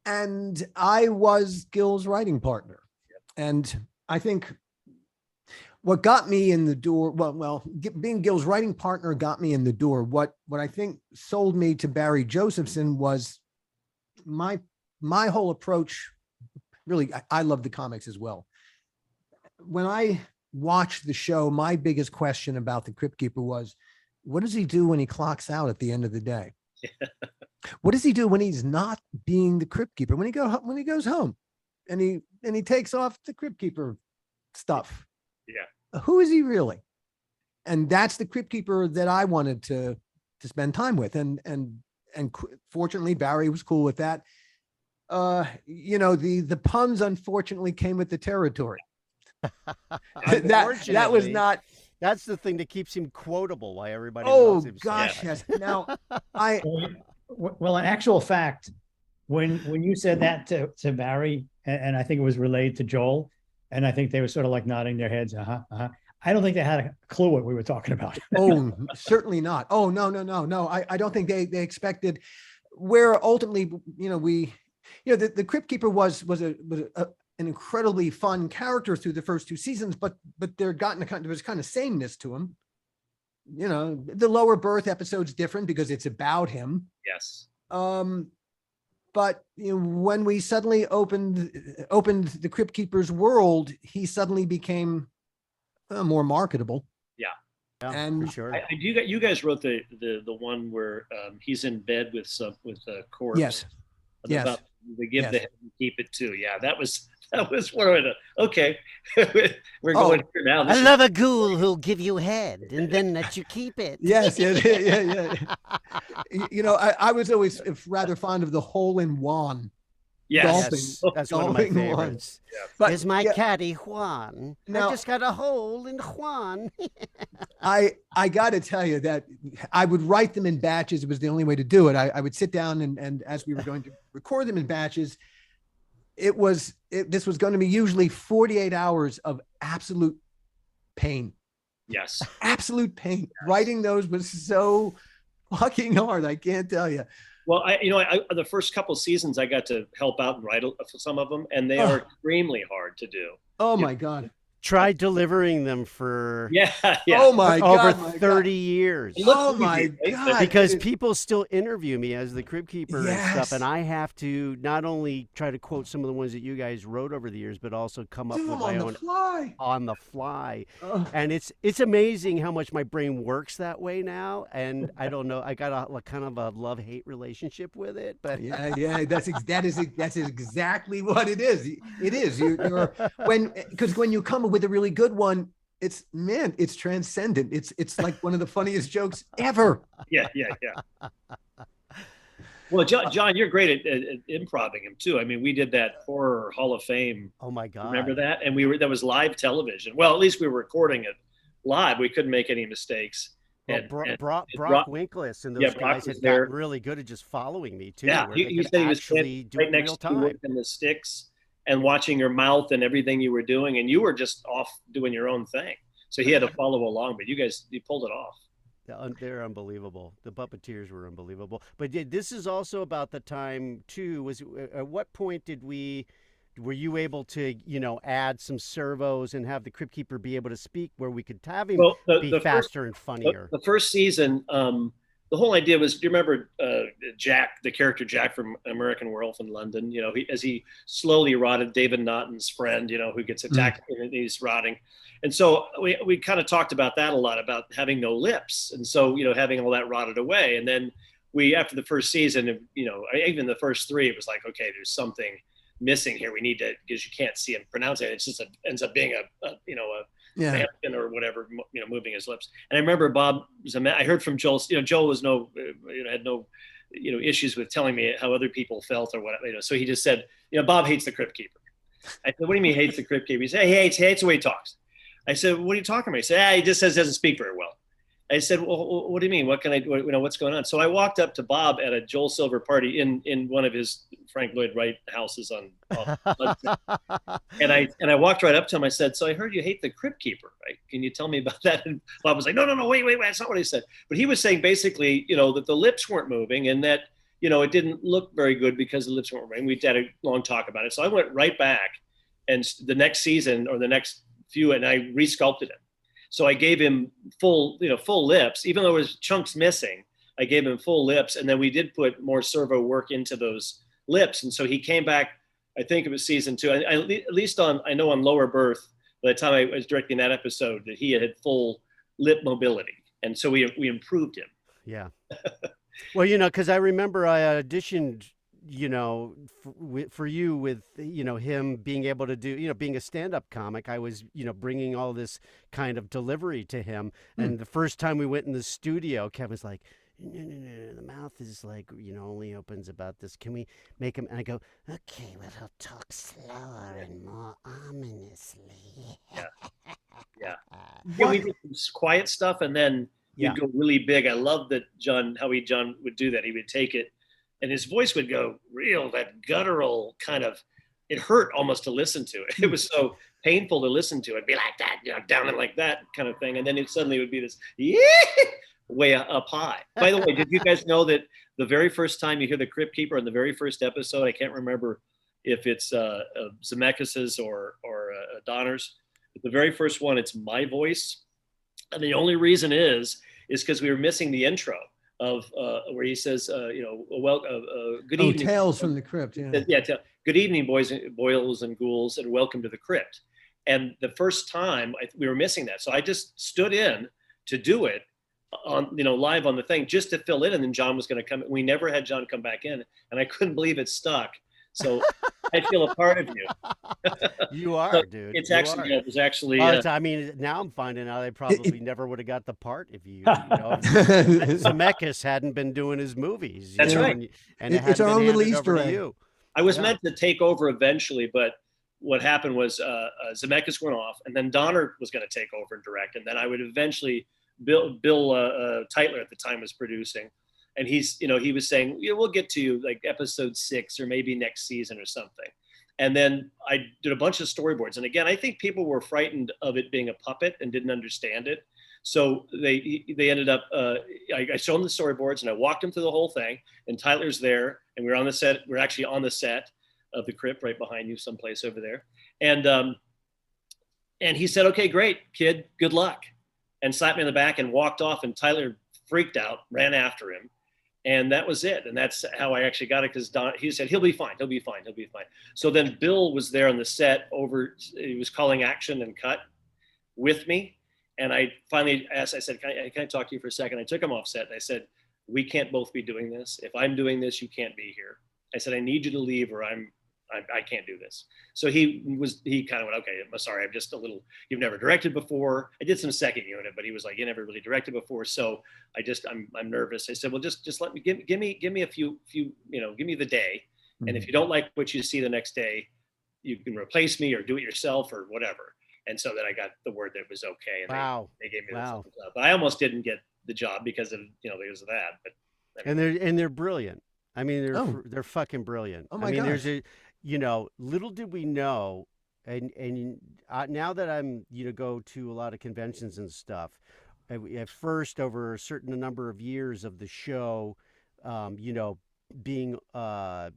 And I was Gil's writing partner. And I think what got me in the door, being Gil's writing partner got me in the door. What I think sold me to Barry Josephson was my whole approach. Really, I love the comics as well. When I watched the show, my biggest question about the Crypt Keeper was, what does he do when he clocks out at the end of the day? What does he do when he's not being the Crypt Keeper? When he goes home and he takes off the Crypt Keeper stuff. Yeah. Who is he really? And that's the Crypt Keeper that I wanted to spend time with. And fortunately, Barry was cool with that. The puns unfortunately came with the territory. that was not. That's the thing that keeps him quotable. Why everybody loves him. Gosh, so yes. Now, well, in actual fact, when you said that to Barry, and I think it was relayed to Joel, and I think they were sort of like nodding their heads. I don't think they had a clue what we were talking about. Oh, certainly not. Oh, no. I don't think they expected where ultimately, the Crypt Keeper was an incredibly fun character through the first two seasons, but there was kind of sameness to him. The Lower Berth episode's different because it's about him. Yes. But when we suddenly opened the Crypt Keeper's world, he suddenly became more marketable. Yeah, and for sure. You guys wrote the one where he's in bed with a corpse. Yes. Yes. They give the head and keep it too. Yeah, that was one of the okay. We're going here now. I love a ghoul who'll give you head and then let you keep it. Yes. I was always rather fond of the hole in one. Yes, that's one of my favorites. Yeah. Here's my caddy Juan. Now, I just got a hole in Juan. I got to tell you that I would write them in batches. It was the only way to do it. I would sit down and as we were going to record them in batches, this was going to be usually 48 hours of absolute pain. Yes. Absolute pain. Yes. Writing those was so fucking hard. I can't tell you. Well, the first couple seasons I got to help out and write for some of them, and they are extremely hard to do. Oh my God. Tried delivering them for Oh my God, over 30 years. Oh my God. Because people still interview me as the Crypt Keeper and stuff, and I have to not only try to quote some of the ones that you guys wrote over the years, but also come up with my own on the fly. And it's amazing how much my brain works that way now. And I don't know, I got a kind of a love-hate relationship with it, but that's exactly what it is. It is. Because when you come with a really good one, it's transcendent. It's like one of the funniest jokes ever. Yeah. Well, John, you're great at improvising him too. I mean, we did that horror Hall of Fame. Oh my God. Remember that? And that was live television. Well, at least we were recording it live. We couldn't make any mistakes. Well, Brock Winkless and those guys had gotten really good at just following me too. Yeah, he said he was right next to you in the sticks and watching your mouth and everything you were doing, and you were just off doing your own thing. So he had to follow along, but you pulled it off. They're unbelievable. The puppeteers were unbelievable. But this is also about the time too. Was at what point were you able to add some servos and have the Crypt Keeper be able to speak where we could have him Well, be faster and funnier? The first season, the whole idea was, do you remember Jack, the character Jack from American Werewolf in London? As he slowly rotted, David Naughton's friend, who gets attacked and he's rotting. And so we kind of talked about that a lot, about having no lips. And so, having all that rotted away. And then after the first season, even the first three, it was like, okay, there's something missing here. We need to, because you can't see him pronounce it. It's just ends up being a mannequin or whatever, moving his lips. And I remember Bob I heard from Joel. Joel was had no issues with telling me how other people felt or whatever. So he just said, Bob hates the Crypt Keeper. I said, what do you mean hates the Crypt Keeper? He said, he hates the way he talks. I said, what are you talking about? He said, he just says doesn't speak very well. I said, well, what do you mean? What can I do? What's going on? So I walked up to Bob at a Joel Silver party in one of his Frank Lloyd Wright houses on and I walked right up to him. I said, so I heard you hate the Crypt Keeper, right? Can you tell me about that? And Bob was like, no, wait, that's not what he said. But he was saying basically, that the lips weren't moving and that, it didn't look very good because the lips weren't moving. We had a long talk about it. So I went right back and the next season or the next few, and I resculpted him. So I gave him full lips, even though there was chunks missing. I gave him full lips, and then we did put more servo work into those lips. And so he came back. I think it was season 2. At least on Lower Berth. By the time I was directing that episode, that he had full lip mobility, and so we improved him. Yeah. Well, because I remember I auditioned for you with him being able to do being a stand-up comic. I was bringing all this kind of delivery to him, and the first time we went in the studio, Kevin's like, no, the mouth is like only opens about this. Can we make him? And I go, okay, well, he'll talk slower and more ominously. Yeah. We did some quiet stuff, and then you'd go really big. I love that John would do that. He would take it, and his voice would go real, that guttural kind of, it hurt almost to listen to it. It was so painful to listen to. It'd be like that, down and like that kind of thing. And then it suddenly would be this, way up high. By the way, did you guys know that the very first time you hear the Crypt Keeper in the very first episode, I can't remember if it's Zemeckis's or Donner's, but the very first one, it's my voice. And the only reason is because we were missing the intro of where he says, good evening. Tales from the Crypt. Yeah. Good evening, boils and ghouls, and welcome to the Crypt. And the first time we were missing that. So I just stood in to do it on, live on the thing just to fill in. And then John was going to come. We never had John come back in, and I couldn't believe it stuck. So I feel a part of you. You are, dude. It's actually, it was actually. I mean, now I'm finding out I probably never would have got the part if Zemeckis hadn't been doing his movies. That's right. And it's our own little Easter egg. I was meant to take over eventually, but what happened was Zemeckis went off, and then Donner was going to take over and direct, and then I would eventually. Bill Teitler at the time was producing, and he was saying, we'll get to you like episode 6 or maybe next season or something. And then I did a bunch of storyboards. And again, I think people were frightened of it being a puppet and didn't understand it. So they ended up, I showed them the storyboards and I walked them through the whole thing, and Tyler's there, and we're on the set. We're actually on the set of the Crypt right behind you, someplace over there. And he said, okay, great, kid, good luck. And slapped me in the back and walked off, and Tyler freaked out, ran after him. And that was it. And that's how I actually got it, because he said, he'll be fine. So then Bill was there on the set he was calling action and cut with me. And I finally asked, I said, can I talk to you for a second? I took him off set and I said, we can't both be doing this. If I'm doing this, you can't be here. I said, I need you to leave or I can't do this. So he kind of went, okay, I'm sorry. I'm just a little, you've never directed before. I did some second unit, but he was like, you never really directed before. So I'm nervous. I said, well, just let me, give me a few, give me the day. Mm-hmm. And if you don't like what you see the next day, you can replace me or do it yourself or whatever. And so then I got the word that it was okay. And wow. They gave me the thumbs up. But I almost didn't get the job because of that. But I mean. And they're brilliant. I mean, they're fucking brilliant. Oh my gosh. There's little did we know And now that I'm go to a lot of conventions and stuff, at first over a certain number of years of the show, being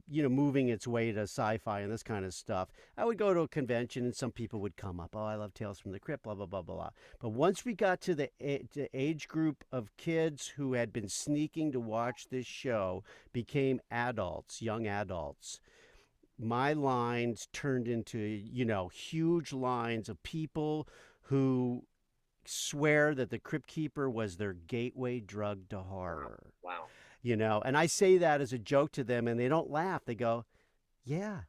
moving its way to sci-fi and this kind of stuff, I would go to a convention and some people would come up, oh, I love Tales from the Crypt, blah blah blah blah blah. But once we got to the age group of kids who had been sneaking to watch this show, became adults, young adults, my lines turned into huge lines of people who swear that the Crypt Keeper was their gateway drug to horror. Wow. And I say that as a joke to them, and they don't laugh. They go, yeah.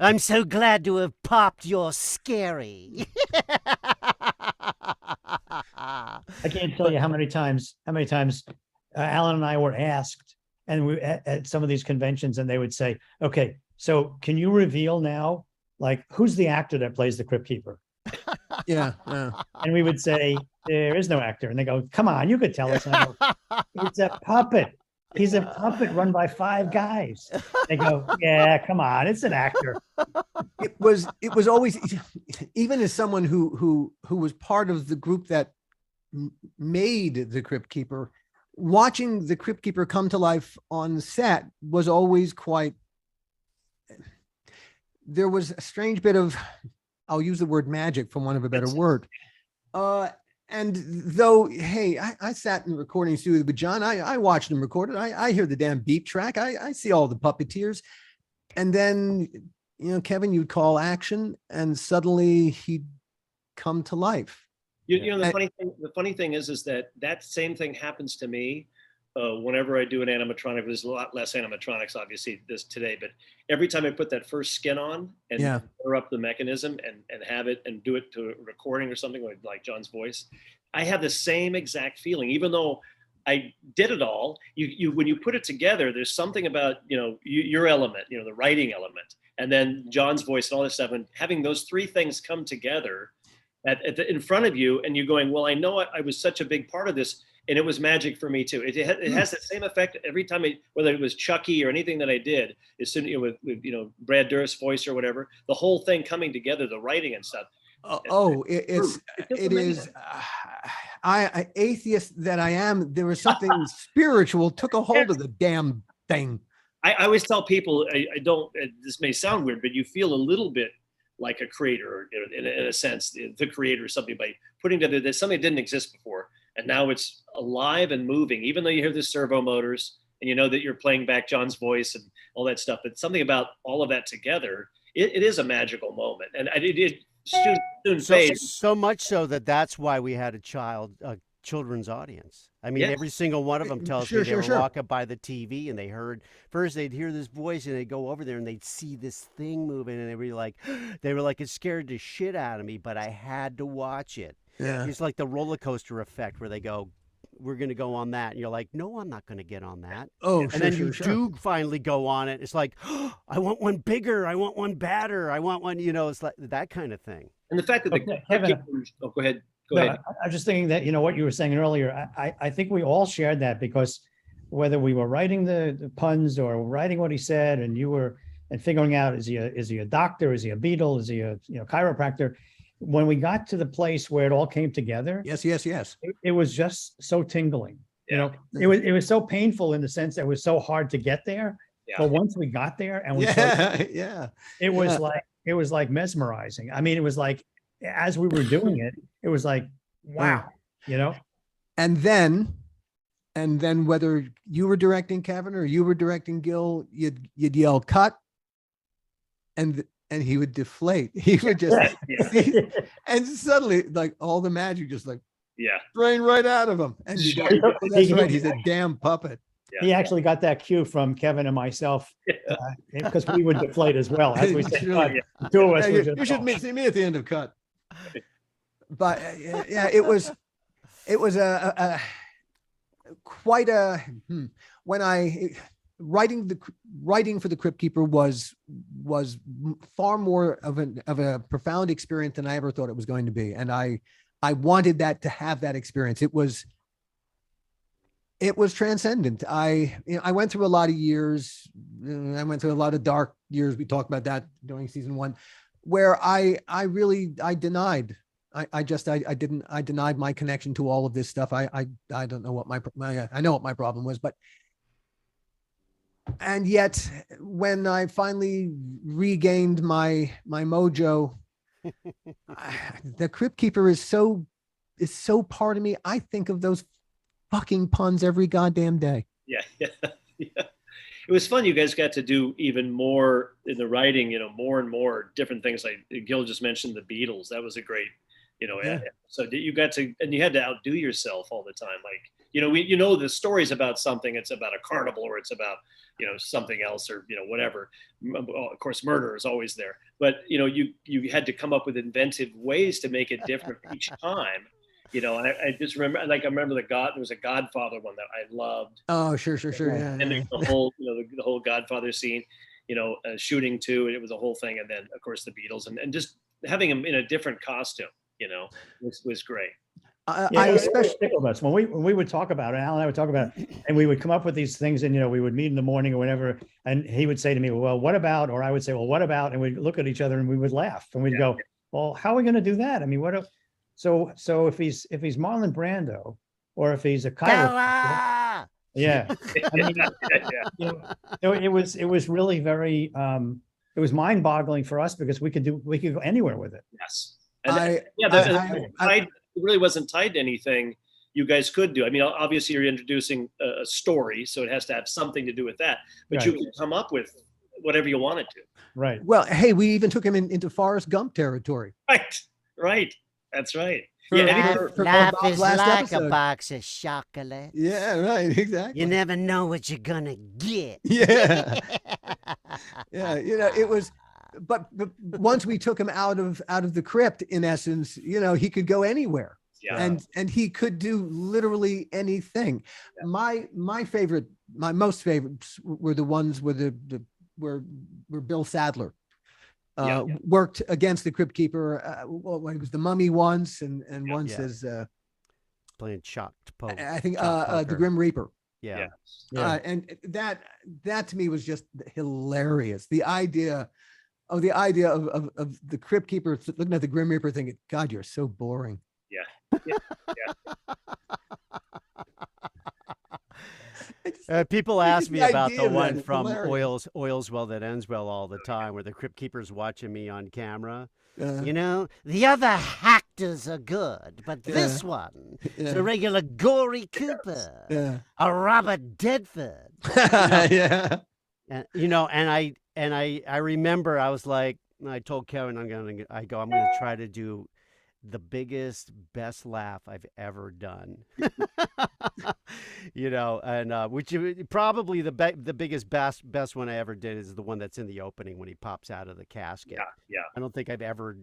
I'm so glad to have popped your scary. I can't tell you how many times Alan and I were asked, and we at some of these conventions, and they would say, okay, so can you reveal now, like, who's the actor that plays the Crypt Keeper? Yeah. And we would say, there is no actor. And they go, come on, you could tell us. And I go, it's a puppet. He's a puppet run by 5 guys. They go, yeah, come on, it's an actor. It was always, even as someone who was part of the group that made the Crypt Keeper, watching the Crypt Keeper come to life on set was always quite, there was a strange bit of, I'll use the word magic for want of a better word. And though, hey, I sat in the recording studio with John, I watched him record it. I hear the damn beat track. I see all the puppeteers. And then, Kevin, you'd call action and suddenly he'd come to life. The funny thing is that same thing happens to me whenever I do an animatronic. There's a lot less animatronics, obviously, today, but every time I put that first skin on and fire up the mechanism and have it and do it to a recording or something like John's voice, I have the same exact feeling, even though I did it all. You when you put it together, there's something about your element, the writing element, and then John's voice and all this stuff, and having those 3 things come together in front of you, and you're going, well, I know I was such a big part of this. And it was magic for me too. It has the same effect every time, whether it was Chucky or anything that I did. As soon with Brad Dourif's voice or whatever, the whole thing coming together, the writing and stuff. It is. I atheist that I am. There was something spiritual took a hold of the damn thing. I always tell people, I don't. This may sound weird, but you feel a little bit like a creator in a sense, the creator or something by putting together. There's something that didn't exist before. And now it's alive and moving, even though you hear the servo motors and you know that you're playing back John's voice and all that stuff. But something about all of that together, it is a magical moment. And it soon fades. So much so that's why we had a children's audience. I mean, every single one of them tells me they were walking by the TV and they'd hear this voice and they'd go over there and they'd see this thing moving and they were like, it scared the shit out of me, but I had to watch it. Yeah. It's like the roller coaster effect where they go, we're going to go on that. And you're like, no, I'm not going to get on that. And then you do finally go on it. It's like, oh, I want one bigger. I want one badder. I want one, it's like that kind of thing. And the fact that Kevin, go ahead. I'm just thinking that, what you were saying earlier, I think we all shared that because whether we were writing the puns or writing what he said and figuring out, is he a doctor? Is he a beetle? Is he a chiropractor? When we got to the place where it all came together, yes, it was just so tingling. Yeah. It was so painful in the sense that it was so hard to get there. Yeah. But once we got there and it was like mesmerizing. I mean, it was like as we were doing it, it was like wow, And then whether you were directing Kevin or you were directing Gil, you'd yell cut, and he would deflate. He would just, and suddenly, like all the magic just drain right out of him. And that's right. He's a damn puppet. Yeah. He actually got that cue from Kevin and myself because we would deflate as well. As we said, the 2 of us. You should see me at the end of cut. But it was quite a when I. Writing for the Crypt Keeper was far more of a profound experience than I ever thought it was going to be, and I wanted that to have that experience. It It was transcendent. I went through a lot of years. I went through a lot of dark years. We talked about that during season 1, where I denied. I denied my connection to all of this stuff. I don't know what I know what my problem was, and yet when I finally regained my mojo, the Crypt Keeper is so part of me. I think of those fucking puns every goddamn day. Yeah. It was fun. You guys got to do even more in the writing, more and more different things. Like Gil just mentioned the Beatles. That was a great, so you got to, and you had to outdo yourself all the time. Like, the stories about something, it's about a carnival or it's about, something else or, whatever. Of course, murder is always there, but, you had to come up with inventive ways to make it different each time. And I just remember, I remember there was a Godfather one that I loved. Oh, sure. Yeah. And there's the whole, the whole Godfather scene, shooting too. And it was a whole thing. And then of course the Beatles and just having them in a different costume, was great. I especially tickled us when we would talk about it. Alan and I would talk about it, and we would come up with these things, and we would meet in the morning or whatever, and he would say to me, "Well, what about?" Or I would say, "Well, what about?" And we'd look at each other and we would laugh, and we'd go, "Well, how are we going to do that? I mean, what if?" So if he's Marlon Brando, or if he's a chiropractor, yeah, I mean, it was really very it was mind-boggling for us because we could go anywhere with it. Yes, and it really wasn't tied to anything you guys could do. I mean, obviously you're introducing a story, so it has to have something to do with that. But you can come up with whatever you wanted to. Right. Well, hey, we even took him into Forrest Gump territory. Right. That's right. Life is like a box of chocolate. Yeah, right, exactly. You never know what you're gonna get. Yeah. Yeah, it was, but once we took him out of the crypt, in essence, he could go anywhere. Yeah. And he could do literally anything. Yeah. My most favorites were the ones where where Bill Sadler worked against the Crypt Keeper. When it was the Mummy once, and once as playing chopped poke. I think the Grim Reaper. Yeah. And that to me was just hilarious. The idea of the Crypt Keeper looking at the Grim Reaper thinking, God, you're so boring. Yeah. People ask me about the one from Oils Well That Ends Well all the time, where the Crypt Keeper's watching me on camera. The other actors are good, but this one is a regular Gory Cooper, a Robert Redford. Yeah. And I remember I was like, I told Kevin, I'm gonna try to do the biggest, best laugh I've ever done. And which probably the biggest, best one I ever did is the one that's in the opening when he pops out of the casket. Yeah. I don't think I've ever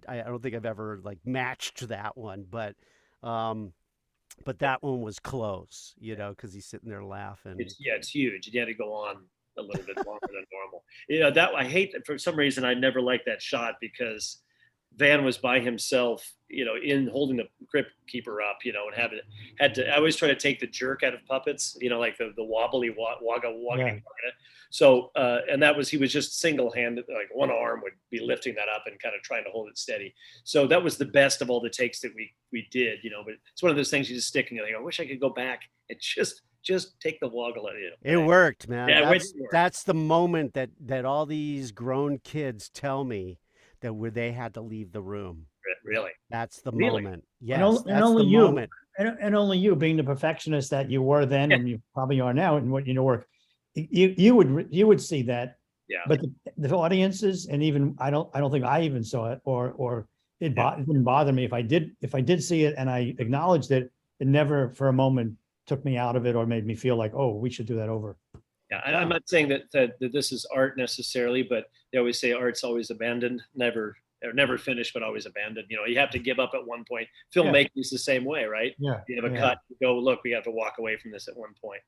like matched that one, but that one was close, because he's sitting there laughing. It's huge. You had to go on a little bit longer than normal. That I hate that for some reason. I never liked that shot because Van was by himself, in holding the Crypt Keeper up, and had to. I always try to take the jerk out of puppets, like the wobbly wagga. Yeah. So and he was just single-handed, like one arm would be lifting that up and kind of trying to hold it steady. So that was the best of all the takes that we did, But it's one of those things you just stick and you're like, I wish I could go back and just take the woggle at it. It worked, man. Yeah, that's the moment that all these grown kids tell me that where they had to leave the room. Really? That's the moment. Yes, and only you, moment. And only you, being the perfectionist that you were then, and you probably are now, and what work, you would see that. Yeah. But the audiences, and even I don't think I even saw it, or it didn't bother me if I did see it and I acknowledged it. It never for a moment took me out of it or made me feel like, oh, we should do that over. Yeah, and I'm not saying that this is art necessarily, but they always say art's always abandoned, never finished, but always abandoned. You have to give up at one point. Filmmaking is the same way, right? Yeah. You have a cut, you go, look, we have to walk away from this at one point.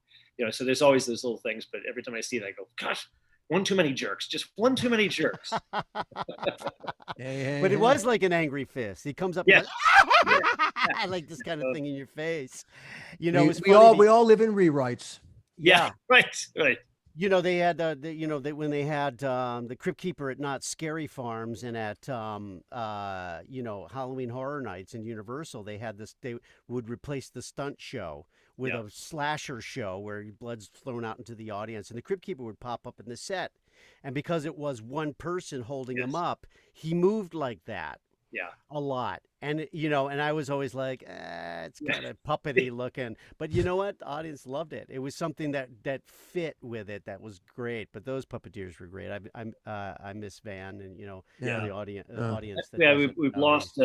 So there's always those little things, but every time I see it, I go, gosh, one too many jerks, just one too many jerks. But it was like an angry fist. He comes up Yeah. and goes, I like this kind of thing in your face. You know, we, it's we funny all be- we all live in rewrites. Yeah, right. You know, they had, when they had the Crypt Keeper at Not Scary Farms and at, Halloween Horror Nights in Universal, they had this, they would replace the stunt show with a slasher show where blood's thrown out into the audience. And the Crypt Keeper would pop up in the set. And because it was one person holding him up, he moved like that. Yeah. A lot. And, and I was always like, it's kind of puppety looking. But you know what? The audience loved it. It was something that fit with it. That was great. But those puppeteers were great. I miss Van and, the audience. We've lost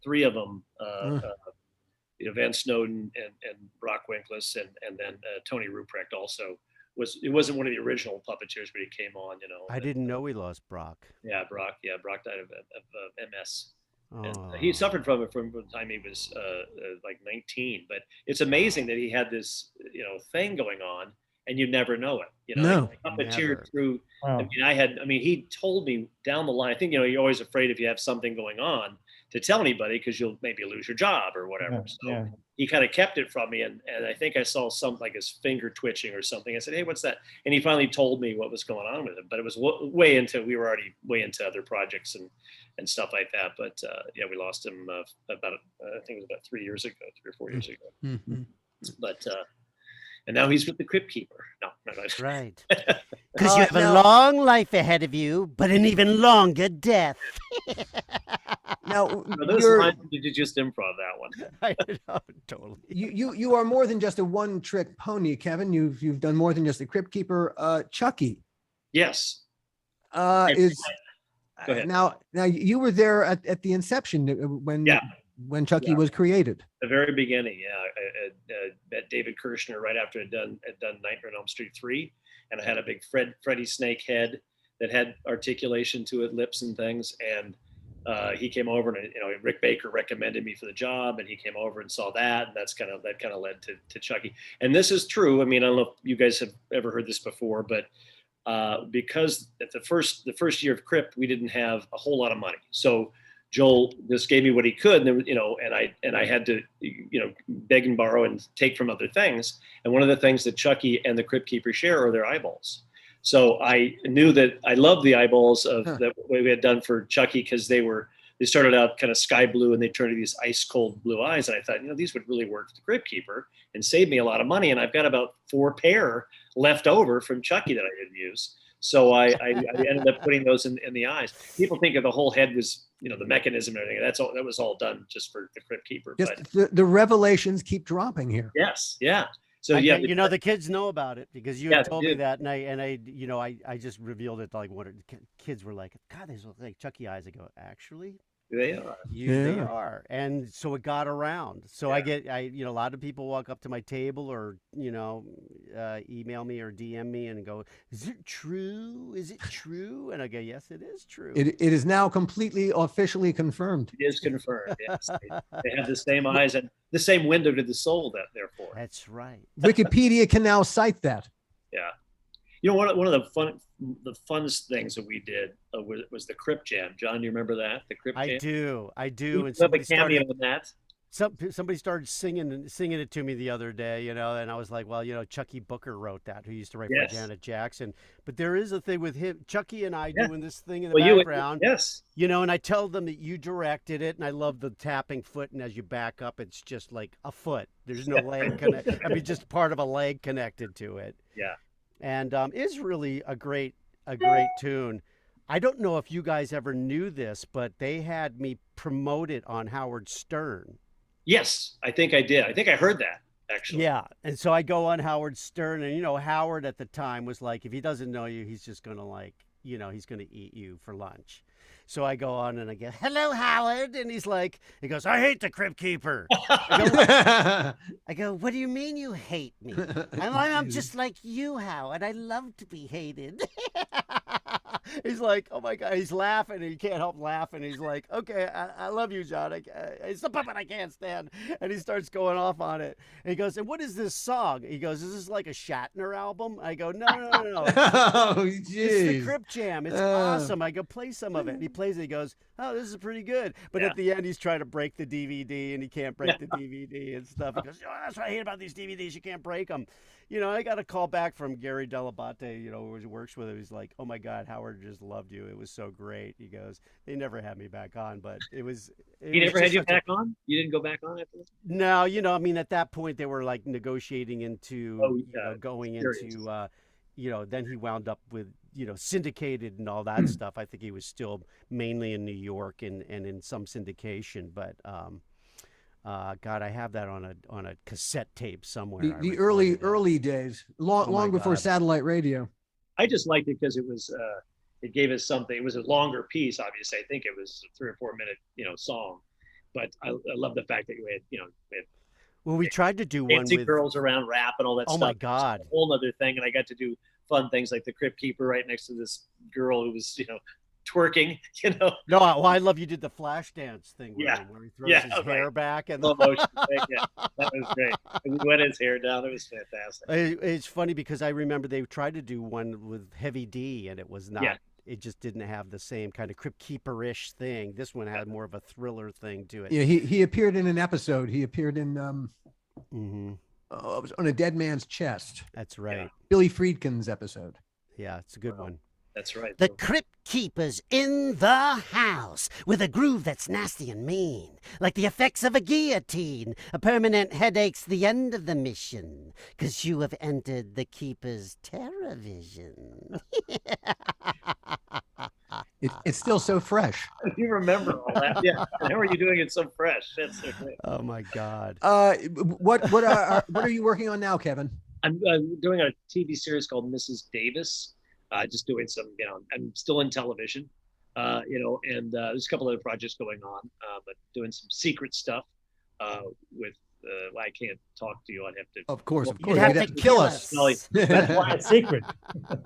three of them. Van Snowden and Brock Winkless and then Tony Ruprecht also. It wasn't one of the original puppeteers, but he came on, I didn't know we lost Brock. Yeah, Brock died of MS. Oh. He suffered from it from the time he was like 19. But it's amazing that he had this, thing going on, and you never know it. No, puppeteered through. Wow. He told me down the line. I think you're always afraid if you have something going on to tell anybody because you'll maybe lose your job or whatever. So he kind of kept it from me, and I think I saw something like his finger twitching or something. I said, "Hey, what's that?" And he finally told me what was going on with him. But it was we were already way into other projects and stuff like that. But we lost him about I think it was about 3 or 4 years ago. Mm-hmm. But and now he's with the Crypt Keeper. No. Right. Because you have a long life ahead of you, but an even longer death. Now, those lines, did you just improv that one? I know, totally. You are more than just a one-trick pony, Kevin. You've done more than just the Crypt Keeper. Chucky. Yes. Go ahead. Now you were there at the inception when Chucky was created. The very beginning, I met David Kirshner right after I'd done Nightmare on Elm Street 3, and I had a big Freddy Snake head that had articulation to it, lips and things, and he came over and Rick Baker recommended me for the job, and he came over and saw that, and that kind of led to Chucky. And this is true. I mean, I don't know if you guys have ever heard this before, but because at the first year of Crypt, we didn't have a whole lot of money, so Joel just gave me what he could, and and I had to beg and borrow and take from other things. And one of the things that Chucky and the Crypt Keeper share are their eyeballs. So I knew that I loved the eyeballs of that way we had done for Chucky, because they started out kind of sky blue and they turned to these ice cold blue eyes. And I thought, these would really work for the Crypt Keeper and save me a lot of money. And I've got about 4 pair left over from Chucky that I didn't use. So I ended up putting those in the eyes. People think of the whole head was, the mechanism and everything. That was all done just for the Crypt Keeper. Just the revelations keep dropping here. Yes. Yeah. So the kids know about it because you had told me that, and I just revealed it. Like, what kids were like, God, these look like Chucky eyes. I go, actually, they are. They are. And so it got around. So a lot of people walk up to my table or email me or DM me and go, "Is it true? Is it true?" And I go, "Yes, it is true. It is now completely officially confirmed." It is confirmed. Yes, they have the same eyes and the same window to the soul. Therefore, that's right. Wikipedia can now cite that. Yeah. One of the funnest things that we did was the Crypt Jam. John, you remember that? The Crypt Jam? I do. And somebody started on that. Somebody started singing it to me the other day, and I was like, well, Chucky Booker wrote that, who used to write for Janet Jackson. But there is a thing with him, Chucky and I doing this thing in the background. Yes. And I tell them that you directed it, and I love the tapping foot, and as you back up, it's just like a foot. There's no leg connected. I mean, just part of a leg connected to it. Yeah. And it's really a great tune. I don't know if you guys ever knew this, but they had me promote it on Howard Stern. Yes, I think I did. I think I heard that, actually. Yeah, and so I go on Howard Stern, and Howard at the time was like, if he doesn't know you, he's just gonna he's gonna eat you for lunch. So I go on and I go, "Hello, Howard," and he goes, "I hate the Crypt Keeper." I go, "What do you mean you hate me?" I'm just like you, Howard. I love to be hated. He's like, oh my God, he's laughing and he can't help laughing. He's like, okay, I love you, John. It's the puppet I can't stand. And he starts going off on it. And he goes, and what is this song? He goes, is this like a Shatner album? I go, no. Oh, It's the jeez. Crypt Jam. It's awesome. I go, play some of it. And he plays it. He goes, oh, this is pretty good. But at the end, he's trying to break the DVD and he can't break the DVD and stuff. He goes, oh, that's what I hate about these DVDs. You can't break them. I got a call back from Gary Delabate, who works with him. He's like, oh my God, Howard just loved you. It was so great. He goes, they never had me back on, but it was. He never had you back on? You didn't go back on after this? No, I mean, at that point, they were like negotiating into, going serious. into, then he wound up with, syndicated and all that stuff. I think he was still mainly in New York and in some syndication, but, God, I have that on a cassette tape somewhere. The early days, long before satellite radio. I just liked it because it was it gave us something. It was a longer piece, obviously. I think it was a 3 or 4 minute song, but I love the fact that we had well, we tried to do one with girls around rap and all that stuff. Oh my God, a whole other thing, and I got to do fun things like the Crypt Keeper right next to this girl who was twerking. No, well, I love you did the flash dance thing with him, where he throws his hair back and slow motion thing. Yeah, that was great. And he wet his hair down. It was fantastic. It's funny because I remember they tried to do one with Heavy D, and it was not. It just didn't have the same kind of Crypt Keeper-ish thing. This one had more of a thriller thing to it. Yeah, he appeared in an episode. He appeared in it was on a dead man's chest. That's right. Yeah. Billy Friedkin's episode. Yeah, it's a good one. That's right. The Crypt Keeper's in the house with a groove that's nasty and mean, like the effects of a guillotine. A permanent headache's the end of the mission, 'cause you have entered the Keeper's terror vision. It's still so fresh. You remember all that? Yeah. And how are you doing it so fresh? That's so great. Oh my God. What are you working on now, Kevin? I'm doing a TV series called Mrs. Davis. Just doing some, I'm still in television, and there's a couple other projects going on, but doing some secret stuff with, well, I can't talk to you. I'd have to. Of course. You'd have to kill us. That's why It's secret.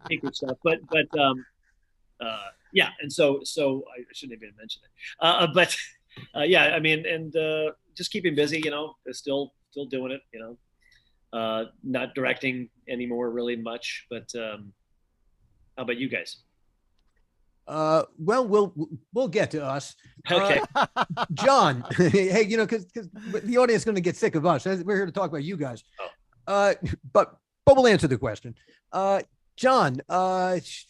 secret stuff. But yeah. And so I shouldn't even mention it. But yeah, I mean, and just keeping busy, still doing it, not directing anymore really much, but how about you guys? Well, we'll get to us. Okay. John, hey, because the audience is going to get sick of us. We're here to talk about you guys. But we'll answer the question. John,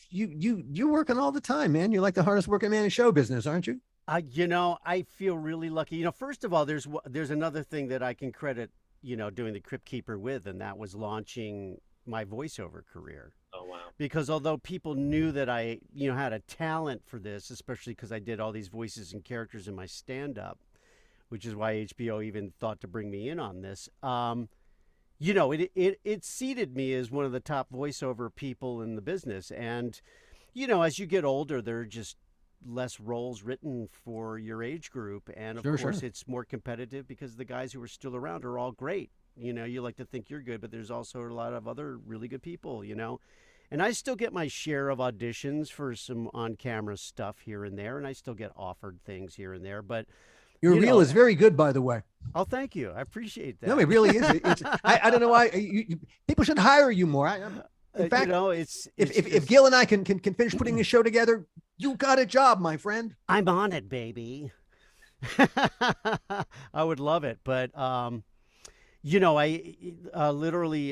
you working all the time, man. You're like the hardest working man in show business, aren't you? I feel really lucky. First of all, there's another thing that I can credit, doing the Crypt Keeper with, and that was launching my voiceover career. Oh, wow. Because although people knew that I, had a talent for this, especially because I did all these voices and characters in my stand-up, which is why HBO even thought to bring me in on this, it seated me as one of the top voiceover people in the business. And, as you get older, there are just less roles written for your age group. And, of course, it's more competitive because the guys who are still around are all great. You like to think you're good, but there's also a lot of other really good people, And I still get my share of auditions for some on-camera stuff here and there, and I still get offered things here and there. But your reel is very good, by the way. Oh, thank you. I appreciate that. No, it really is. I don't know why people should hire you more. In fact, if Gil and I can finish putting this show together, you got a job, my friend. I'm on it, baby. I would love it, but I literally,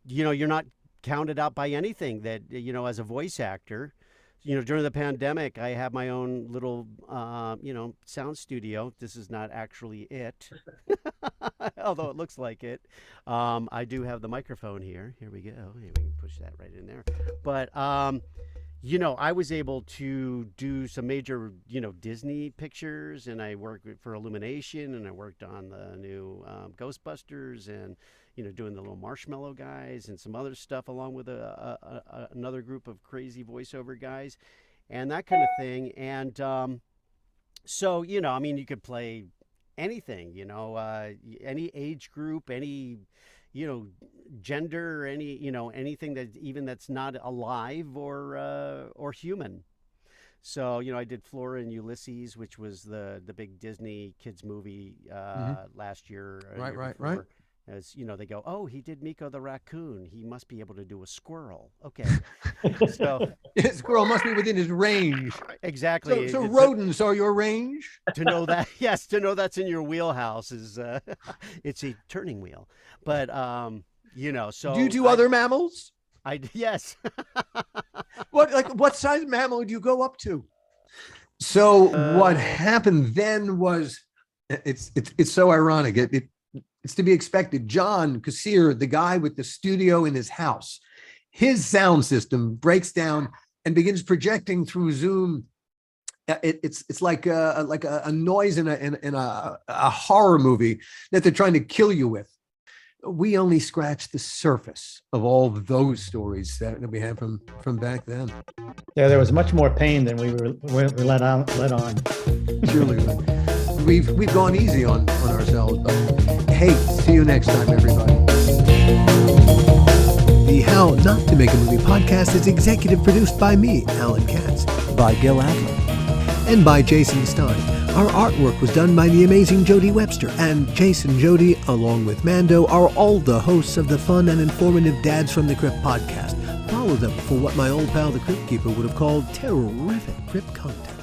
you're not counted out by anything that, as a voice actor. During the pandemic, I have my own little, sound studio. This is not actually it, although it looks like it. I do have the microphone here. Here we go. Here, we can push that right in there. But, I was able to do some major, Disney pictures, and I worked for Illumination, and I worked on the new Ghostbusters, and doing the little marshmallow guys and some other stuff, along with another group of crazy voiceover guys, and that kind of thing. And so you could play anything, any age group, any gender or anything that's not alive or human. So, I did Flora and Ulysses, which was the big Disney kids movie last year. Right. As they go, oh, he did Miko the raccoon. He must be able to do a squirrel. Okay. So squirrel must be within his range. Exactly. So rodents are your range? To know that, yes, to know that's in your wheelhouse is it's a turning wheel. But so do you do other mammals? Yes. What size mammal do you go up to? So what happened then was, it's so ironic. It's to be expected. John Kassir, the guy with the studio in his house, his sound system breaks down and begins projecting through Zoom. It's like a noise in a horror movie that they're trying to kill you with. We only scratched the surface of all of those stories that we had from back then. Yeah, there was much more pain than we were let on. Surely, we've gone easy on ourselves, but hey, see you next time, everybody. The How Not to Make a Movie podcast is executive produced by me, Alan Katz, by Gil Adler, and by Jason Stein. Our artwork was done by the amazing Jody Webster, and Jason Jody, along with Mando, are all the hosts of the fun and informative Dads from the Crypt podcast. Follow them for what my old pal the Crypt Keeper would have called terrific crypt content.